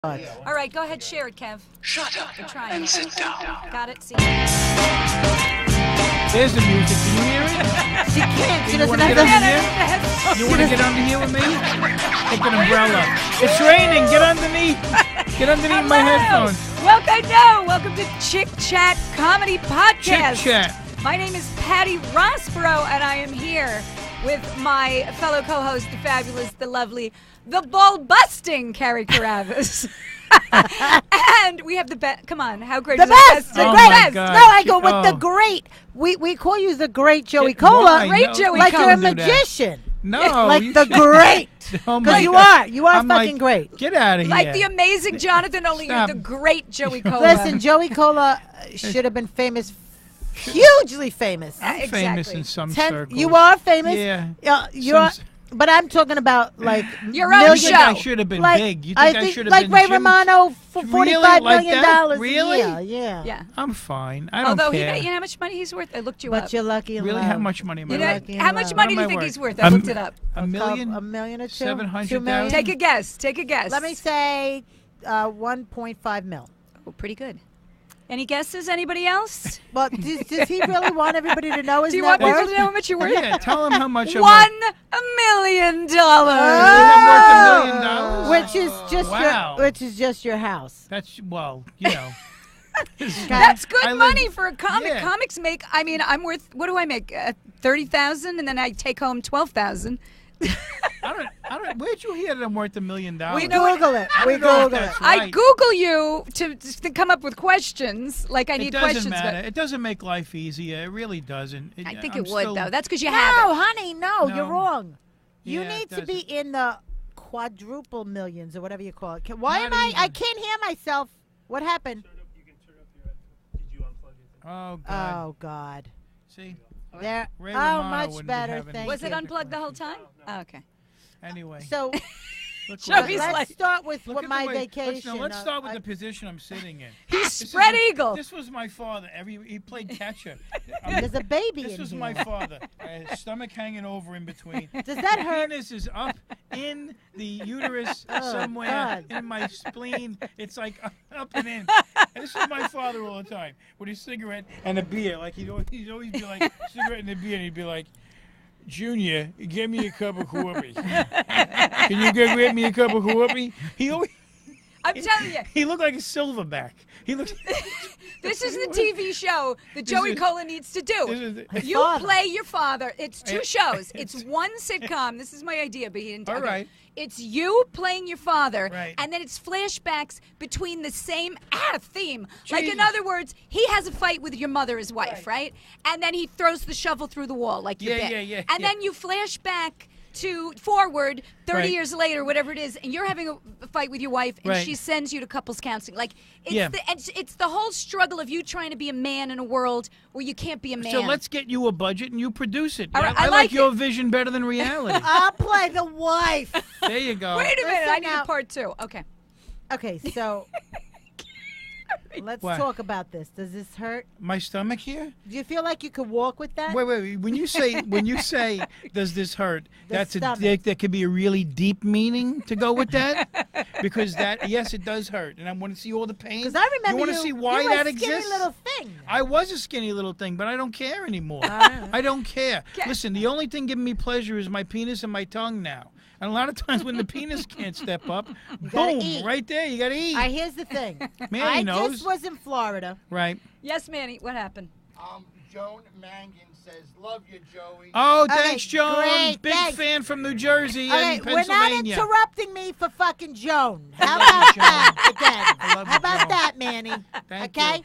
All right, go ahead, share it, Kev. Shut up and sit down. Got it? See? There's the music. Can you hear it? She can't. She You doesn't want to have get under the here? You want to get under here with me? Take an umbrella. It's raining. Get underneath. Get underneath my headphones. Welcome to Chick Chat Comedy Podcast. Chick Chat. My name is Patty Rossborough, and I am here with my fellow co-host, the fabulous, the lovely, the ball-busting Carrie Carabas. And we have the best. Come on, how great The is best, that? the Oh great. my God. No, I go with Oh. the great. We call you the great Joey Why? Kola. Great No, Joey Like Kola. you're a do that. magician. No. Like you the should- great. Oh Because my you God. are. You are I'm fucking like, great. Get out of here. Like the amazing Jonathan, only you're Stop. the great Joey Kola. Listen, Joey Kola should have been famous, hugely famous. I'm famous in some circles. You are famous. Yeah. You are. But I'm talking about like Your own You million. think I show. should have been Like, big? You think I should have like been Ray Jim? Romano for Really? $45 Like million that? Really? Yeah. Yeah. I'm fine. I don't Although care. you know how much money he's worth? I looked you But up. you're lucky in Really? love. How much money am I You know, worth? lucky in how much love. money do What you am I think worth? he's worth? I looked it up. A million? A million or two? 700,000? 2 million? Take a guess. Take a guess. Let me say 1.5 mil. Oh, pretty good. Any guesses? Anybody else? But does he really want everybody to know his Do you net want people worth? to know how much you're worth? Yeah, tell him how much I'm $1 million. I'm worth $1 million? Which is just Wow. your house. That's, well, you know. That's good I live- money for a comic. Yeah. Comics make. I mean, I'm worth. What do I make? 30,000, and then I take home 12,000. I don't, where'd you hear that I'm worth $1 million? We Google it. We don't know if Google it. that's I right. Google you to come up with questions. Like I It need doesn't questions. matter. But It doesn't make life easier. It really doesn't. I think I'm it would still- though. That's because you No, have it. honey, no, No. you're wrong. You Yeah, need it to be in the quadruple millions or whatever you call it. Why Not am I? I even. can't hear myself. What happened? Oh, God. Oh God. See? There. Ray Oh, Romano much wouldn't be better. having Thank Was you. it unplugged the whole time? Oh, okay. Anyway. So Look Show what- me let's like- start with look what at my the way, vacation. Let's start with I- the position I'm sitting in. He's This is spread a- eagle. This was my father. He played catcher. There's a baby This in was here. my father. His stomach hanging over in between. Does that The hurt? penis is up in the uterus Oh, somewhere God. in my spleen. It's like up and in. And this is my father all the time with his cigarette and a beer. Like he'd always be like cigarette and a beer, and he'd be like, "Junior, get me a cup of whoopee. Can you get me a cup of whoopee?" He always. I'm telling you, He looked like a silverback. He looked. this is the TV show that Joey is- Kola needs to do. This is- His You father. play your father. It's two Yeah. shows. It's one sitcom. This is my idea, but he didn't. All okay. right. It's you playing your father, Right. and then it's flashbacks between the same theme. Like in Jesus. other words, he has a fight with your mother, his wife, right? And then he throws the shovel through the wall, like you Yeah, bit. yeah, And yeah. then you flash back to forward 30 Right. years later, whatever it is, and you're having a fight with your wife, and Right. she sends you to couples counseling. Like it's Yeah. it's the whole struggle of you trying to be a man in a world where you can't be a man. So let's get you a budget and you produce it. All right, I I like like your it. vision better than reality. I'll play the wife. There you go. Wait a minute, Listen I need now. a part two. Okay. Okay, so let's What? talk about this. Does this hurt? My stomach here? Do you feel like you could walk with that? Wait. When you say does this hurt? The That's stomach. that could be a really deep meaning to go with that, because yes, it does hurt, and I want to see all the pain. Because I remember you want you. to see why you were that a skinny exists. little thing. I was a skinny little thing, but I don't care anymore. right. I don't care. Okay. Listen, the only thing giving me pleasure is my penis and my tongue now. And a lot of times when the penis can't step up, gotta boom, eat. right there, you got to eat. Here's the thing. Manny I knows. just was in Florida. Right. Yes, Manny, what happened? Joan Mangan says, "Love you, Joey." Oh, Okay, thanks, Joan. great, Big thanks. fan from New Jersey Okay, and we're not Pennsylvania. interrupting me for fucking Joan. How love you, about Joan. that again? I love you, How about Joan. that, Manny? Thank okay? you.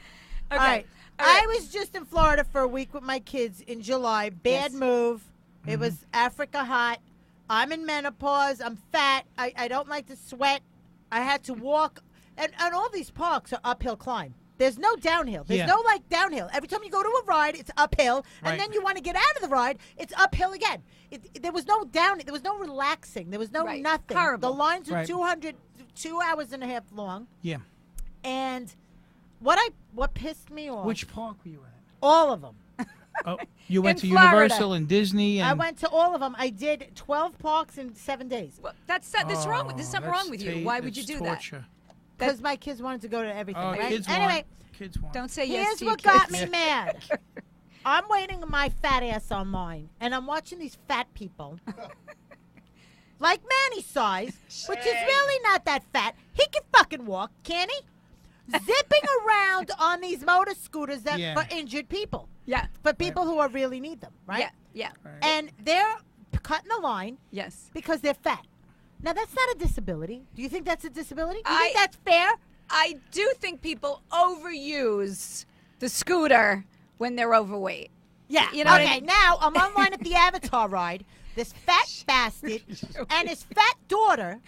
All right. All right. I was just in Florida for a week with my kids in July. Bad Yes. move. Mm-hmm. It was Africa hot. I'm in menopause. I'm fat. I don't like to sweat. I had to walk. And all these parks are uphill climb. There's no downhill. There's Yeah. no like downhill. Every time you go to a ride, it's uphill, Right. and then you want to get out of the ride, it's uphill again. There was no down. There was no relaxing. There was no Right. nothing. Horrible. The lines were Right. 2 hours and a half long, Yeah. and what pissed me off? Which park were you at? All of them. Oh, you went In to Florida. Universal and Disney. And I went to all of them. I did 12 parks in 7 days. Well, there's something wrong with you. Why would you do torture. because my kids wanted to go to everything. Oh, right? kids Anyway, want. Kids want. Don't say yes here's to your what got kids. me mad. I'm waiting my fat ass online, and I'm watching these fat people, like Manny's size, which is really not that fat. He can fucking walk, can he? Zipping around on these motor scooters that Yeah. for injured people, Yeah. for people who are really need them, right? Yeah. Yeah. Right. And they're cutting the line Yes. because they're fat. Now, that's not a disability. Do you think that's a disability? Do you think I- that's fair? I do think people overuse the scooter when they're overweight. Yeah. You know what I okay, mean? now I'm online at the Avatar ride. This fat bastard and his fat daughter.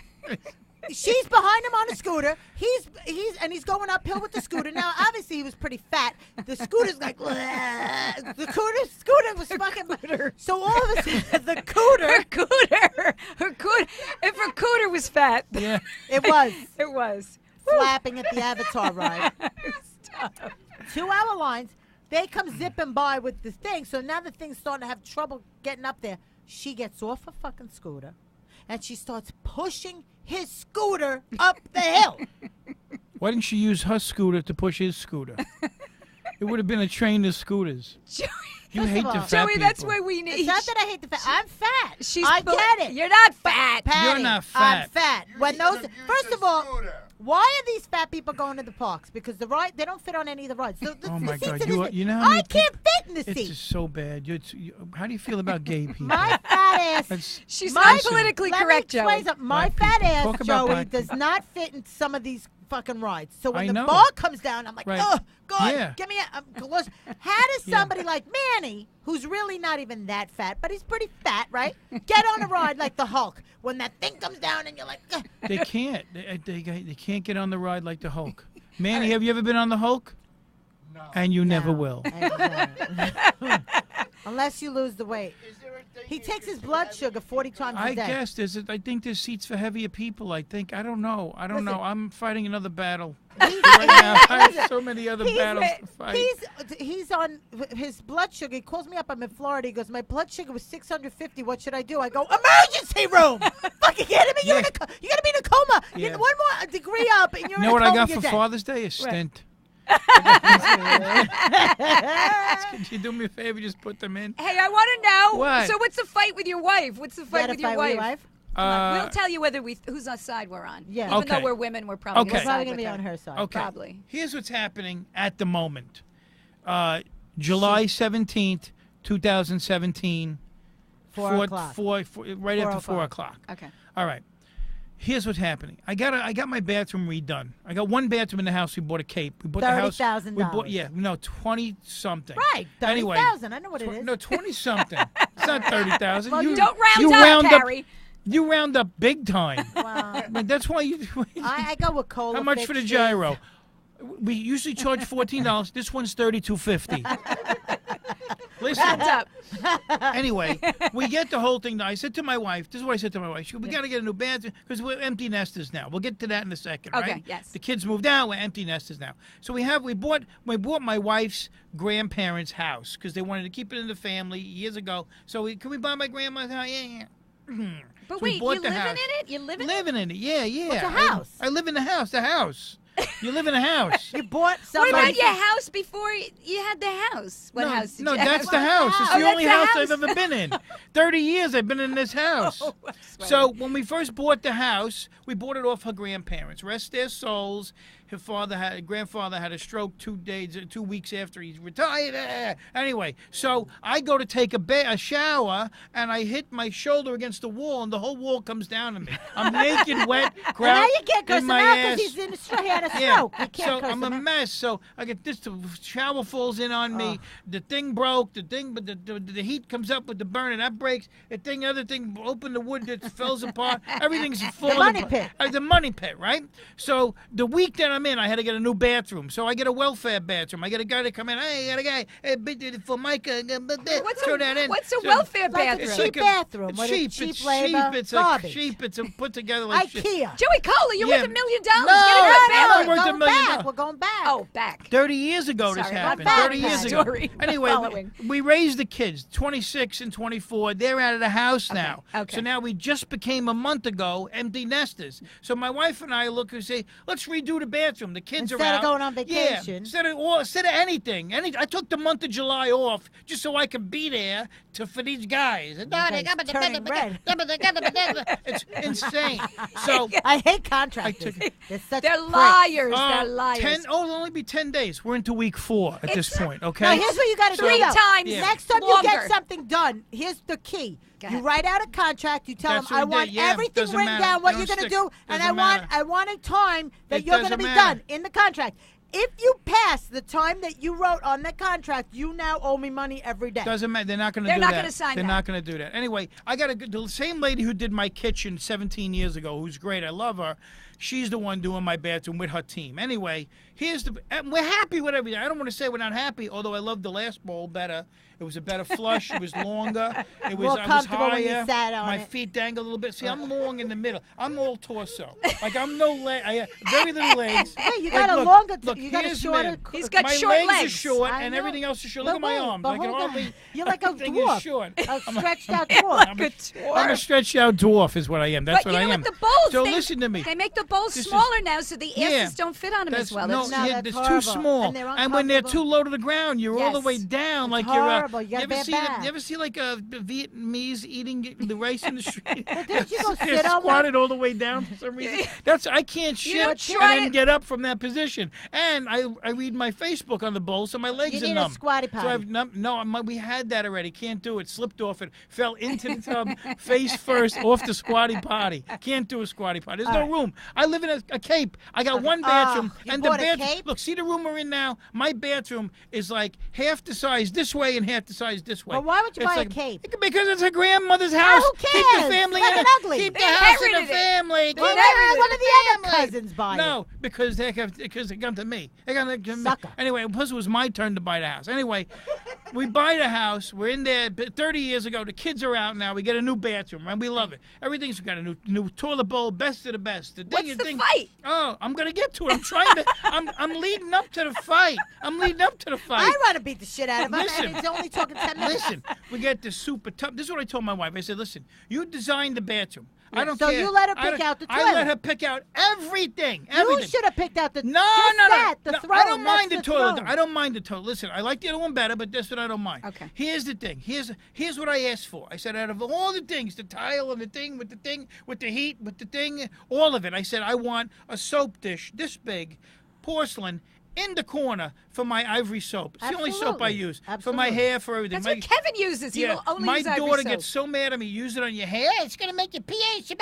She's behind him on a scooter. He's going uphill with the scooter. Now, obviously, he was pretty fat. The scooter's like, bleh. The scooter was fucking. So all of a sudden, the cooter. Her cooter. If her cooter was fat, Yeah. It was it was. flapping at the Avatar ride. Stop. 2-hour lines. They come zipping by with the thing. So now the thing's starting to have trouble getting up there. She gets off her fucking scooter, and she starts pushing his scooter up the hill. Why didn't she use her scooter to push his scooter? It would have been a train of scooters. Joey, You First hate of the all- fat Joey, people. that's why we need. It's not that I hate the fat. I'm fat. I bel- get it. You're not fat. Patty, not I'm fat. fat. You When need those, to use first the of all, scooter. why are these fat people going to the parks? Because the ride, they don't fit on any of the rides. So the, Oh the my seats God, in you this- are- you know how many I can't fit in the It's seat. just so bad. How do you feel about gay people? My fat ass. That's- She's My- not politically Let correct, me explain Joey. something. My Black fat people. ass, Talk about Joey, black does people. not fit in some of these fucking rides. So when I the know. bar comes down, I'm like, Right. oh, God, Yeah. give me a close. How does Yeah. somebody like Manny, who's really not even that fat, but he's pretty fat, right, get on a ride like the Hulk when that thing comes down and you're like, ugh. They can't. They can't get on the ride like the Hulk. Manny, have you ever been on the Hulk? No. And you never No. will. Unless you lose the weight. Is there a thing He you takes can his blood have- sugar 40 times a I day. guess I think there's seats for heavier people. I don't know. I don't know. Listen. I'm fighting another battle He's- right now. I have so many other battles to fight. He's on his blood sugar. He calls me up. I'm in Florida. He goes, my blood sugar was 650. What should I do? I go, emergency room. Fucking kidding me? You're Yeah. you're gonna be in a coma. Yeah. You're one more degree up, and you're You know in a what I coma. got You're for dead. Father's Day? A stent. Could you do me a favor? Just put them in. Hey, I want to know. What? So, what's the fight with your wife? What's the You fight had a with your fight wife? with your wife? We'll tell you whether whose side we're on. Yeah. Even though Okay. we're women, we're probably Okay. We're gonna probably side gonna with be her. on her side. Okay. Probably. Here's what's happening at the moment. July 17th, 2017. 4 o'clock. Right after 4 o'clock. Okay. All right. Here's what's happening. I got my bathroom redone. I got one bathroom in the house. We bought a Cape. We bought the house. $30,000. 20 something. Right. Anyway, 30,000. I know what it is. No, 20 something. It's not 30,000. Well, you Don't round you up, round Carrie. You round up big time. Wow. But that's why you. I go with Kola. How much for the fixtures. gyro? We usually charge $14. This one's $32.50. Listen. Round up. Anyway, we get the whole thing. I said to my wife, this is what I said to my wife. We got to get a new bathroom because we're empty nesters now. We'll get to that in a second, Okay, right? yes. The kids moved out. We're empty nesters now. So we bought my wife's grandparents' house because they wanted to keep it in the family years ago. So can we buy my grandma's house? Yeah. But So we wait, bought you the living house. in it? You living in it? Living in it, yeah. What's a house? I live in the house. The house. You live in a house. You bought What somebody. about your house before you had the house? What no, house did no, you that's have? the house. It's Oh, the that's only the house house. I've ever been in. 30 years I've been in this house. Oh, I swear. So when we first bought the house, we bought it off her grandparents. Rest their souls. Her grandfather had a stroke 2 weeks after he retired. Anyway, so I go to take a shower and I hit my shoulder against the wall and the whole wall comes down to me. I'm naked, wet, And now grout you can't curse in him my out ass. because he's in a stroke. He had a Yeah. stroke. You can't So curse I'm him a out. mess. So I get this. The shower falls in on me. The thing broke. But the heat comes up with the burner. That breaks. The other thing, open the wood that falls apart. Everything's falling money apart. pit. The money pit, right? So the week that I'm in, I had to get a new bathroom. So I get a welfare bathroom. I get a guy to come in. Hey, I got a guy. Hey, for Micah. Throw that in. What's a So- welfare Like a bathroom? cheap bathroom with a cheap. cheap It's labor, cheap. It's garbage. It's put together like shit. IKEA. Joey Cola, you're Yeah. worth $1 million. No, Get a good I'm bathroom. not worth Go $1 million. back. we're going back. Oh, back. 30 years ago this Sorry, happened. back 30 years ago. story. Anyway, Following. we raised the kids, 26 and 24. They're out of the house now. Okay. So now we just became a month ago empty nesters. So my wife and I look and say, let's redo the bathroom. The kids Instead are out. of going on Yeah, vacation. instead of anything. I took the month of July off just so I could be there for these guys. turning red. It's insane. So I hate contractors. They're such They're pricks. liars. They're liars. it'll only be 10 days. We're into week 4 at this point, okay? Now, here's what you got to do. 3 though. times Yeah. Next time you longer. get something done, here's the key. Go You ahead. write out a contract. You tell That's them, I what we want did. Yeah, everything doesn't written matter. down, what They you're don't going to stick. do, and Doesn't matter. I want a time that It you're going to doesn't be matter. done in the contract. If you pass the time that you wrote on the contract, you now owe me money every day. Doesn't matter. They're not going to do They're that. not gonna sign They're that. not going to do that. Anyway, I got the same lady who did my kitchen 17 years ago, who's great. I love her. She's the one doing my bathroom with her team. Anyway, and we're happy with everything. I don't want to say we're not happy, although I love the last bowl better. It was a better flush. It was longer. It was, More I was comfortable when you higher. sat on my it. feet dangle a little bit. See, I'm long in the middle. I'm all torso. Like I'm no leg. I have very little legs. Hey, you Like, got a look, longer, look, you got a here's shorter. me. He's got my short legs are legs. short, I and know. everything else is short. But Look at my wait, arms. but I can hold on. hardly. You're like a everything dwarf. is short. A stretched out dwarf. Like a I'm a dwarf. stretched out dwarf, is what I am. That's But what you know I am. what? The bowls. So they, listen to me. They make the bowls This is- smaller now, so the asses Yeah. don't fit on them as well. No, That's- No, yeah, that's it's horrible. too small. And they're when they're uncomfortable. too low to the ground, you're all the Yes. way down. It's Like horrible. You you're. gotta You bear back. ever see like a Vietnamese eating the rice in the street? didn't you go They're sit on squatted all the way down for some reason. I can't You know, shit try and then it. get up from that position. And I read my Facebook on the bowl, so my legs You are need a numb. squatty So potty. we had that already. Can't do it. Slipped off it. Fell into the tub face first off the squatty potty. Can't do a squatty potty. There's no room. I live in a cape. I got one bathroom, you and the bought a bathroom. cape? Look, see the room we're in now. My bathroom is like half the size this way and half the size this way. But why would you It's buy a like- cape? Because it's her grandmother's house. who Keep cares? the family Let in it it. ugly. Keep the They house in the inherited it. family. They Keep it inherited in one of the other family. cousins buy it. No, because they come to me. They got to me. Sucker. Anyway, plus it was my turn to buy the house. Anyway, we buy the house. We're in there 30 years ago. The kids are out now. We get a new bathroom, and we love it. Everything's got a new toilet bowl, best of the best. What's the fight? Oh, I'm gonna get to it. I'm trying to. I'm leading up to the fight. I want to beat the shit out of him, Listen. and it's only talking 10 minutes. Listen, we get the super tub. This is what I told my wife. I said, listen, you designed the bathroom. I don't So care. you let her I pick don't- out the I toilet. let her pick out everything. You Everything. should have picked out the No, just no, that, no. the No, throne. I don't mind the That's toilet. throne. I don't mind the toilet. Listen, I like the other one better, but this one I don't mind. Okay. Here's the thing. Here's what I asked for. I said, out of all the things, the tile and the thing, with the heat, with the thing, all of it. I said, I want a soap dish this big, porcelain, in the corner for my ivory soap. It's the only soap I Absolutely. use. For Absolutely. my hair, for everything. That's what Kevin uses. He will only my use ivory daughter soap. gets so mad at me. Use it on your hair. It's gonna make your pH. It's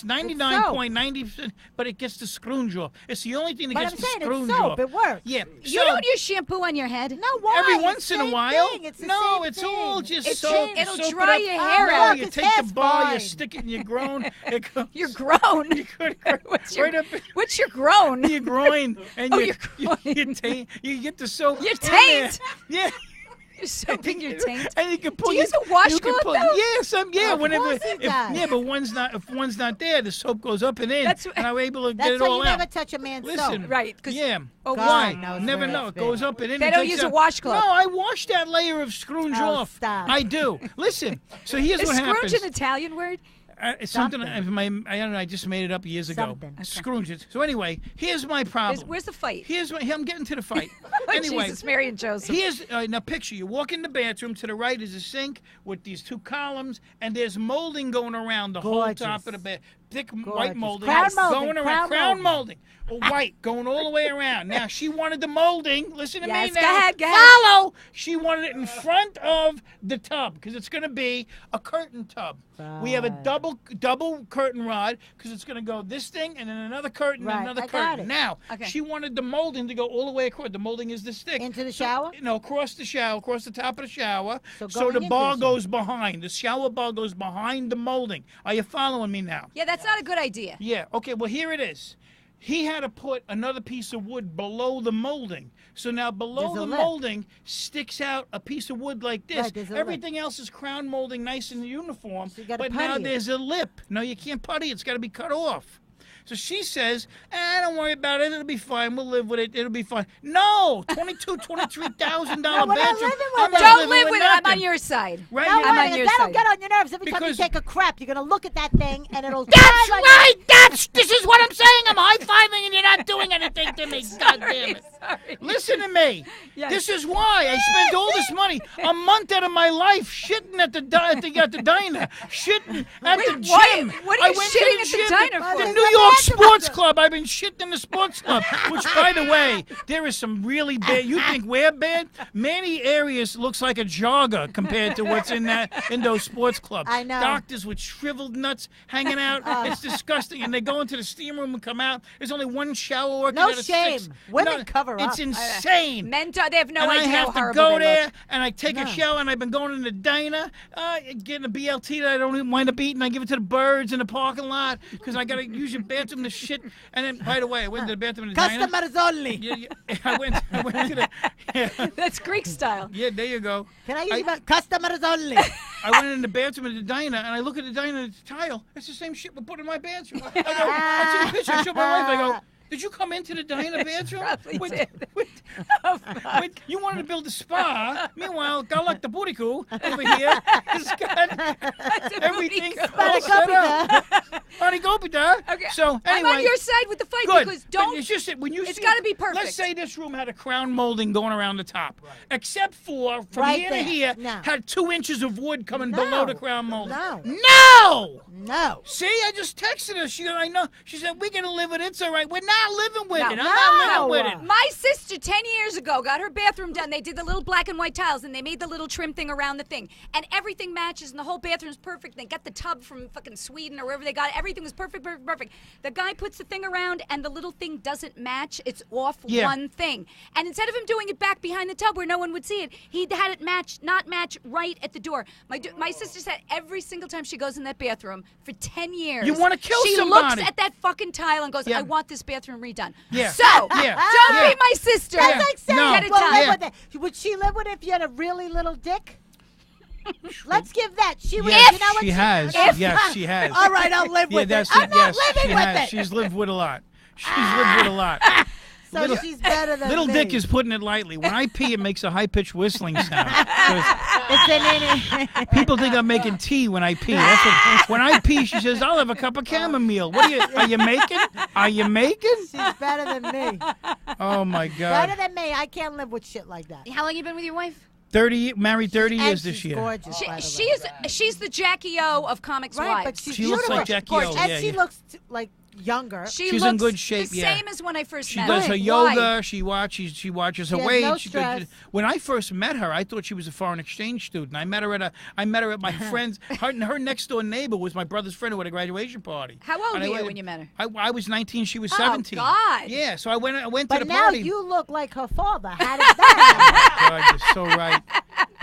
99.90%, but it gets the scrounge off. It's the only thing that But gets I'm the saying it's scrounge soap. off. It works. Yeah. You don't use shampoo on your head. No, why? Every It's once the in a same while. thing. It's the No, same it's thing. all just It's soap. it'll Soap it dry up. your hair No, out. you His take the hair's bar, you fine. stick it in your groin. It goes You're grown. What's your, right up in what's your grown? your groin, and Oh, you, your groin. you get the soap. Your in there. taint. Yeah. You're soaping your taint. And you can put. Do you use a washcloth, though? Yeah, Of whenever. course he does. Yeah, but if one's not there, the soap goes up and in, That's and I'm able to get That's it why all you out. never touch a man's Listen, soap. Right, 'cause- yeah. Oh, God why? knows Never where know. it's It goes been. up and in. They it don't takes use a out- washcloth. No, I wash that layer of scrounge Oh, off. stop. I do. Listen. So here's Is what scrounge happens. an Italian word? It's something Something. I don't know. I just made it up years ago. Something. Okay. Scrooge it. So anyway, here's my problem. Where's the fight? I'm getting to the fight. Oh, Anyway, Jesus, Mary and Joseph. here's now picture you walk in the bathroom. To the right is a sink with these two columns, and there's molding going around the whole Gorgeous. top of the bed. Thick white Gorgeous. molding, Crown molding, going around. crown Crown molding. molding. White going all the way around. Now she wanted the molding. Listen to Yes, me now. go ahead, go ahead. Follow. She wanted it in front of the tub because it's going to be a curtain tub. We have a Right. double curtain rod because it's going to go this thing and then another curtain Right, and another I got curtain. it. Now Okay. she wanted the molding to go all the way across. The molding is this thick. Into the shower? No, across the shower, across the top of the shower. So So going the into bar the shower. goes behind. The shower bar goes behind the molding. Are you following me now? Yeah, that's not a good idea. Yeah. Okay. Well, here it is. He had to put another piece of wood below the molding. So now below There's a the lip. molding sticks out a piece of wood like this. Right, there's a lip. Everything else is crown molding, nice and uniform. So you gotta but putty now it. there's a lip. No, you can't putty. It's got to be cut off. So she says, don't worry about it. It'll be fine. We'll live with it. It'll be fine. No, $23,000 No, we're not bedroom. living with I'm it. not Don't live with it. I'm nothing. on your side. Right? No, You're- I'm wait, on your that'll side. get on your nerves every time you Because- take a crap. You're gonna look at that thing and it'll. That's cry like- right. This is what I'm saying. I'm high-fiving and you're not doing anything to me. God damn it. Sorry. Listen to me. Yes. This is why I spent all this money, a month out of my life, shitting at the diner, shitting at the gym. Why- what are I you went to shitting the at the gym, diner for? The There's New no York bathroom Sports up there. Club. I've been shitting in the sports club. Which, by the way, there is some really bad. You think we're bad? Many areas looks like a jogger compared to what's in those sports clubs. I know. Doctors with shriveled nuts hanging out. It's disgusting. And they go into the steam room and come out. There's only one shower working No out of shame. 6. Women cover It's up. insane. Men, they have no And I idea have how to horrible go they there, look. and I take a No. shower, and I've been going in the diner, getting a BLT that I don't even wind up eating. I give it to the birds in the parking lot because I got to use your bathroom to shit. And then, by the way, I went to the bathroom in the diner. Customers only. Yeah, I went to the. Yeah, That's Greek style. yeah, there you go. Can I use my customers only? I went in the bathroom at the diner, and I look at the diner tile. It's the same shit we put in my bathroom. I took a picture. I showed my wife. I go, did you come into the diner bathroom? Probably Wait, did. wait, wait, you wanted to build a spa. Meanwhile, guy like the booty coo over here has got everything all set up. Honey, go be there. Okay. So I'm anyway, on your side with the fight good. because But don't. it's just that when you it's see gotta it- be perfect. Let's say this room had a crown molding going around the top, except for from Right here there. to here No. had 2 inches of wood coming No. below the crown molding. No. No. No. See, I just texted her. I know. She said, we're going to live with it. It's all right. We're not living with No. it. I'm not No. living with it. My sister 10 years ago got her bathroom done. They did the little black and white tiles and they made the little trim thing around the thing. And everything matches and the whole bathroom's perfect. They got the tub from fucking Sweden or wherever they got it. Everything was perfect, perfect, perfect. The guy puts the thing around and the little thing doesn't match. It's off Yeah. one thing. And instead of him doing it back behind the tub where no one would see it, he had it not match right at the door. My sister said every single time she goes in that bathroom for 10 years. You wanna kill she somebody. looks at that fucking tile and goes, Yeah. I want this bathroom redone. Yeah. So, Yeah. don't Yeah. be my sister. That's like saying, No. Get it well, done. live Yeah. with it. Would she live with it if you had a really little dick? Let's give that. She would. Yes, you know what she has. If- Yes, she has. All right, I'll live Yeah, with that's it. I'm not yes, living she with has. it. She's lived with a lot. She's lived with a lot. So little- she's better than Little me. Dick is putting it lightly. When I pee, it makes a high-pitched whistling sound. 'Cause It's an inner. people think I'm making tea when I pee. That's what, when I pee, she says, "I'll have a cup of chamomile." What are you making? Are you making? She's better than me. Oh my Better God. than me. I can't live with shit like that. How long you been with your wife? 30, married 30 And years this she's year. gorgeous. by the way. She's the Jackie O of comics Right, wives. but she's She looks beautiful. like Jackie O, And yeah, she yeah. looks like younger. She She's looks in good shape, the yeah. same as when I first She met does her. her Why? yoga. She watches her She has weight. no She stress. when I first met her, I thought she was a foreign exchange student. I met her at my friend's. Her next door neighbor was my brother's friend who had a graduation party. How old And I were you went- when you met her? I was 19. She was Oh, 17. God. Yeah, so I went to But the now party. you look like her father. How does that God, you're so right.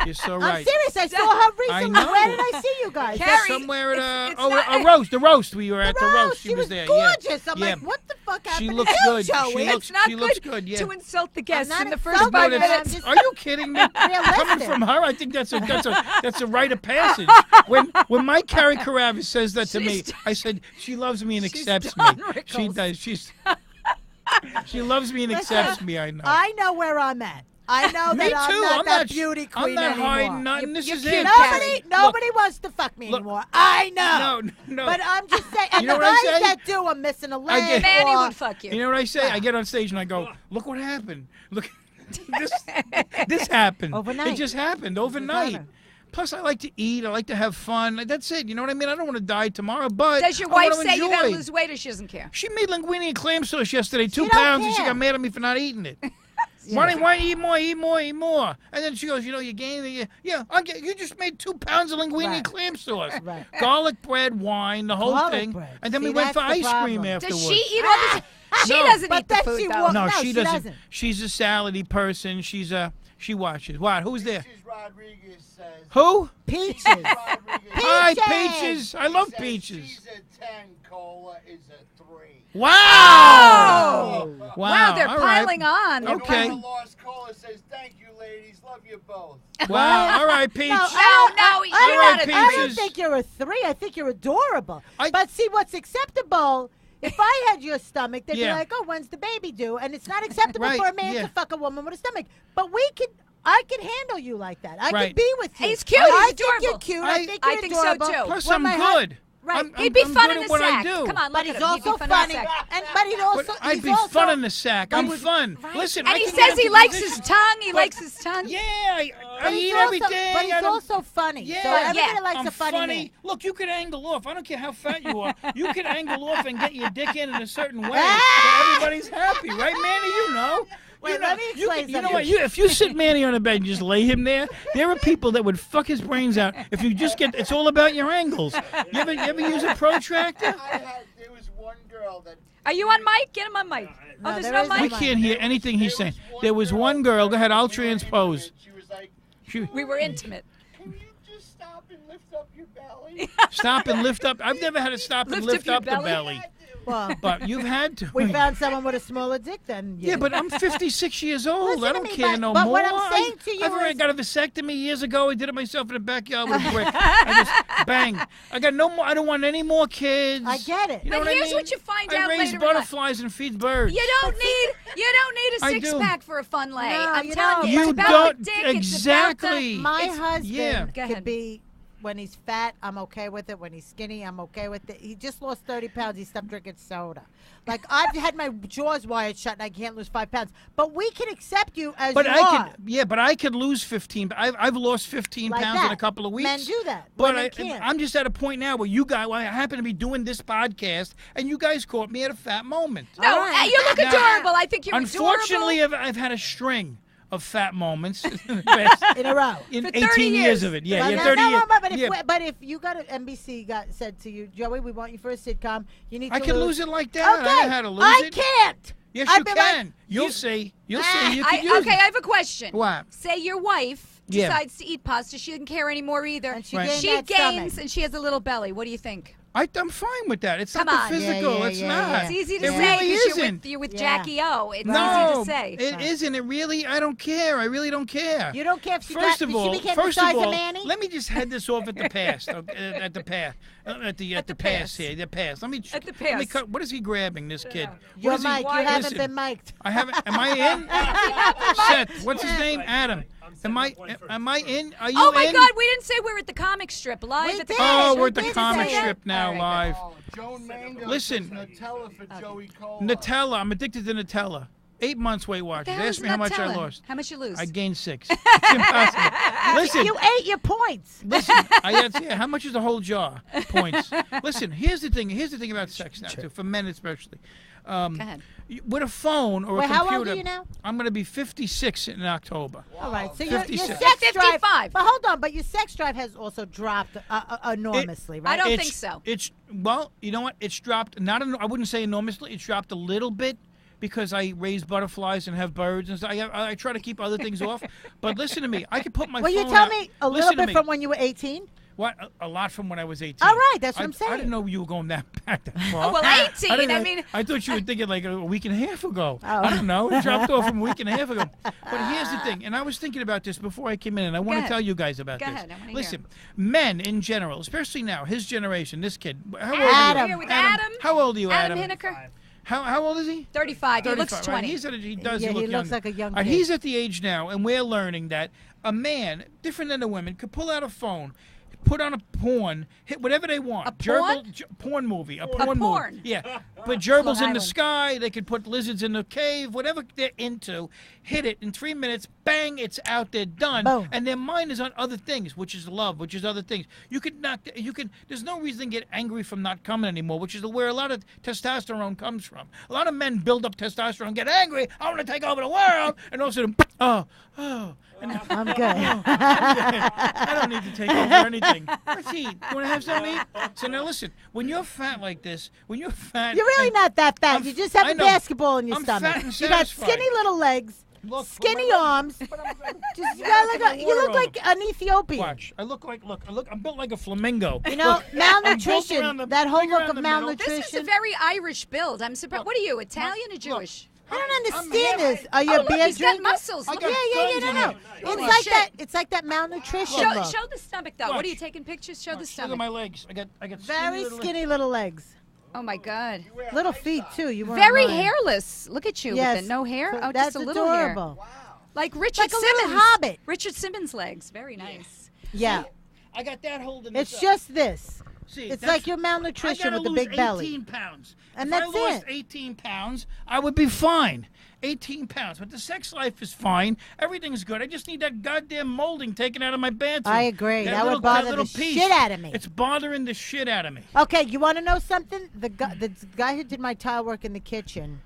You're so happen? right. I'm serious. I saw her recently. know. Where did I see you guys? Carrie, Somewhere at it's a not- roast. The roast. We were The at the roast. She was there. gorgeous. Yeah. I'm yeah. like, what the fuck happened She to looks you, good. Joey? She looks. It's not She looks good good. Yeah. to insult the guests not in the first insulting 5 them. minutes. Just- Are you kidding me? Coming Realistic. from her, I think that's a rite of passage. When Mike Carrie Carabas says that to me, She's- I said she loves me and she's accepts done, me. Rickles. She does. She loves me and accepts me. I know. I know where I'm at. I know me that too. I'm not that beauty I'm queen not anymore. hiding nothing. This you're is cute, it. Carrie. Nobody wants to fuck me Look. anymore. I know. No. But I'm just saying, and You know the what I guys say? that do are missing a leg. get- Manny or- would fuck you. You know what I say? I get on stage and I go, "Look what happened. Look, this happened. Overnight. It just happened overnight." happened. Plus, I like to eat. I like to have fun. That's it. You know what I mean? I don't want to die tomorrow, but Does your I wife wanna say you gotta enjoy. lose weight or she doesn't care? She made linguine and clam sauce yesterday, 2 don't pounds, and she care. got mad at me for not eating it. Why don't you eat more, eat more, eat more? And then she goes, you gained. Yeah, you just made 2 pounds of linguine and Right. clam sauce. Right. Garlic bread, wine, the whole Garlic thing. bread. And then See, we went for that's the ice cream problem. afterwards. Does she eat all this? She No. doesn't But eat the then food she though. walks- No, No, she she doesn't. doesn't. She's a salady person. She watches. What? Who's there? Peaches Rodriguez says. Who? Peaches. Rodriguez Hi, Peaches. Peaches. I love says Peaches. She's a 10. Cola is a 3. Wow. Oh. Wow. Wow, they're all right. piling on. They're Okay. And Lost Cola says, "Thank you, ladies. Love you both." Wow. All right, Peach. No, All you're right, not a Peaches. I don't think you're a 3. I think you're adorable. I- But see, what's acceptable If I had your stomach, they'd be Yeah. like, "Oh, when's the baby due?" And it's not acceptable Right, for a man yeah. to fuck a woman with a stomach. But I can handle you like that. I Right. could be with you. He's cute. I He's think you're adorable. cute. I- I think you're I think so, adorable. too. Plus, When I'm my hus- good. Right. I'm He'd be I'm fun good in at the what I sack. do. Come on, But look he's at him. He'd be also fun in the funny, sack. but he'd also. But I'd he's be also, fun in the sack. but I'm would- fun. Right. Listen, and I he can says get he into likes position. his tongue. He likes his tongue. Yeah, I But eat he's every also, day. but he's I don't- also funny. Yeah, So everybody yeah. likes I'm a funny man. Look, you can angle off. I don't care how fat you are. You can angle off and get your dick in a certain way so everybody's happy, right, Manny? You know. Wait, You know, let me explain you know something. what? If you sit Manny on a bed and just lay him there are people that would fuck his brains out if you just get. It's all about your angles. You ever use a protractor? There was one girl that. Are you on mic? Get him on mic. No, Oh, there's there no is no We mic. mic. can't hear anything he's saying. There was girl one girl. Go ahead. I'll we were transpose. intimate. She was like, She- We were intimate. "Can you just stop and lift up your belly?" Stop and lift up. I've never had to stop and Lift up lift your up the belly? belly, Well, but you've had to. we found someone with a smaller dick than you. Yeah, but I'm 56 years old. Listen I to don't me, care no but more. what I'm saying to you I've already is- got a vasectomy years ago. I did it myself in the backyard with a brick. I just bang. I got no more. I don't want any more kids. I get it. You know But what I here's mean? what you find I out raise later in life. butterflies and feed birds. You don't need a I six do. pack for a fun lay. No, I'm you telling don't. you, You it's about don't the dick. exactly. My It's- husband yeah. Go could ahead. be, when he's fat, I'm okay with it. When he's skinny, I'm okay with it. He just lost 30 pounds. He stopped drinking soda. Like, I've had my jaws wired shut and I can't lose 5 pounds. But we can accept you as But you I are. could, yeah. But I could lose 15. I've lost 15 Like pounds in that. a couple of weeks. Men do that. But Women can't. I'm just at a point now where you guys, I happen to be doing this podcast, and you guys caught me at a fat moment. No, All right. you look Now, adorable. I think you're Unfortunately, adorable. I've had a string of fat moments in the past, in a row. in For 30 18 years years. of it. Yeah, But yeah, no, 30 no, years. but if, Yeah. but if you got NBC said to you, Joey, we want you for a sitcom. You need I to can lose it like that. Okay, I know how to lose I it. can't. Yes, I've you been like- can. You'll see. You'll see. You can I, use okay, it. I have a question. What? Say your wife Yeah. decides to eat pasta. She doesn't care anymore either. And she Right. gained She that gains stomach. and she has a little belly. What do you think? I'm fine with that. It's Come not on. the Yeah, physical. yeah, it's yeah, not. yeah. It's easy to It say really because isn't. you're with Yeah. Jackie O. It's No, easy to say. it isn't. It really. I don't care. I really don't care. You don't care if she First got, of all, she became the size of Manny? let me just head this off at the past. At the past. At the the pass pass. here. The pass. Let me. At the Let me pass. cut. What is he grabbing? This kid. You're What is he- Mike. You why- haven't Listen, been mic'd. I haven't. Am I in? Seth. What's his name? Adam. Am I in? Are you Oh my in? God, we didn't say we're at the comic strip live We at the did. Oh, We we're at the did comic say that. strip now, All right, live. Oh, Joan Mango. Listen. says Nutella for Joey Kola. Nutella. I'm addicted to Nutella. 8 months Weight Watchers. The hell Ask is me how much I Nutella? lost. How much you lose? I gained 6. It's impossible. Listen. You ate your points. Listen, how much is the whole jar? Points. Listen, here's the thing. Here's the thing about sex now, too, for men especially. Go ahead. With a phone or Wait, a how computer. old are you now? I'm going to be 56 in October. All right, so your 56. sex 55. drive. But hold on, but your sex drive has also dropped enormously, right? I don't It's- think so. It's well, you know what? It's dropped. I wouldn't say enormously. It's dropped a little bit because I raise butterflies and have birds and stuff. I try to keep other things off. But listen to me. I can put my Well, phone you tell out. me a little Listen to bit me. from when you were 18. What? A lot from when I was 18. All right, that's what I'm I saying. didn't know you were going that back that far. Oh, well, 18, didn't I know- mean- I thought you were thinking like a week and a half ago. Oh. I don't know. It dropped off from a week and a half ago. But here's the thing, and I was thinking about this before I came in, and I want to ahead. tell you guys about Go this. ahead, I wanna hear. Listen, men in general, especially now, his generation, this kid. How old Adam. are you? Here with Adam. How old are you, Adam Adam? Hineker. How old is he? 35. He looks 35, 20. Right? He does. Yeah, look he looks younger. like a young kid. He's at the age now, and we're learning that a man, different than a woman, could pull out a phone, put on a porn, hit whatever they want. A porn? Porn movie. A porn? movie. Yeah. Put gerbils Long in the Island. sky. They could put lizards in the cave. Whatever they're into, hit it in 3 minutes. Bang! It's out there, done. Boom. And their mind is on other things, which is love, which is other things. You could not. You can. There's no reason to get angry from not coming anymore, which is where a lot of testosterone comes from. A lot of men build up testosterone, get angry. I want to take over the world, and all of a sudden, oh. And I'm good. I don't need to take over anything. Let's eat. You want to have something to eat? So now listen, when you're fat like this, when you're fat... You're really and- not that fat. I'm You f- just have I a know. basketball in your I'm stomach. fat and You got satisfied. skinny little legs, Look, skinny my- arms. Just you, you look like an Ethiopian. Watch. I'm built like a flamingo. You know, Look, I'm built malnutrition. around the- That whole big look around of the middle. malnutrition. This is a very Irish build. I'm surprised. What are you, Italian or Jewish? I don't I'm understand half- this. Are you Oh, a look, beer he's got drinker? muscles. I Look got at Yeah, guns no. in here. It's Holy like shit. that. It's like that malnutrition look. Show the stomach, though. What are you Watch. taking pictures? Show the Look at stomach. my legs. I got Very little skinny little legs. Oh my God. Little feet too. You weren't Very lying. hairless. Look at you Yes. with the no hair. Oh, That's just a little hair. adorable. Like Richard Like a Simmons. little hobbit. Richard Simmons legs. Very nice. Yeah. I got that holding. It's just this. See, It's that's- like your I malnutrition gotta with the lose big belly. 18 pounds. And if that's I lost it. 18 pounds, I would be fine. 18 pounds. But the sex life is fine. Everything's good. I just need that goddamn molding taken out of my bathroom. I agree. That little- would bother little the piece. shit out of me. It's bothering the shit out of me. Okay, you want to know something? The guy who did my tile work in the kitchen,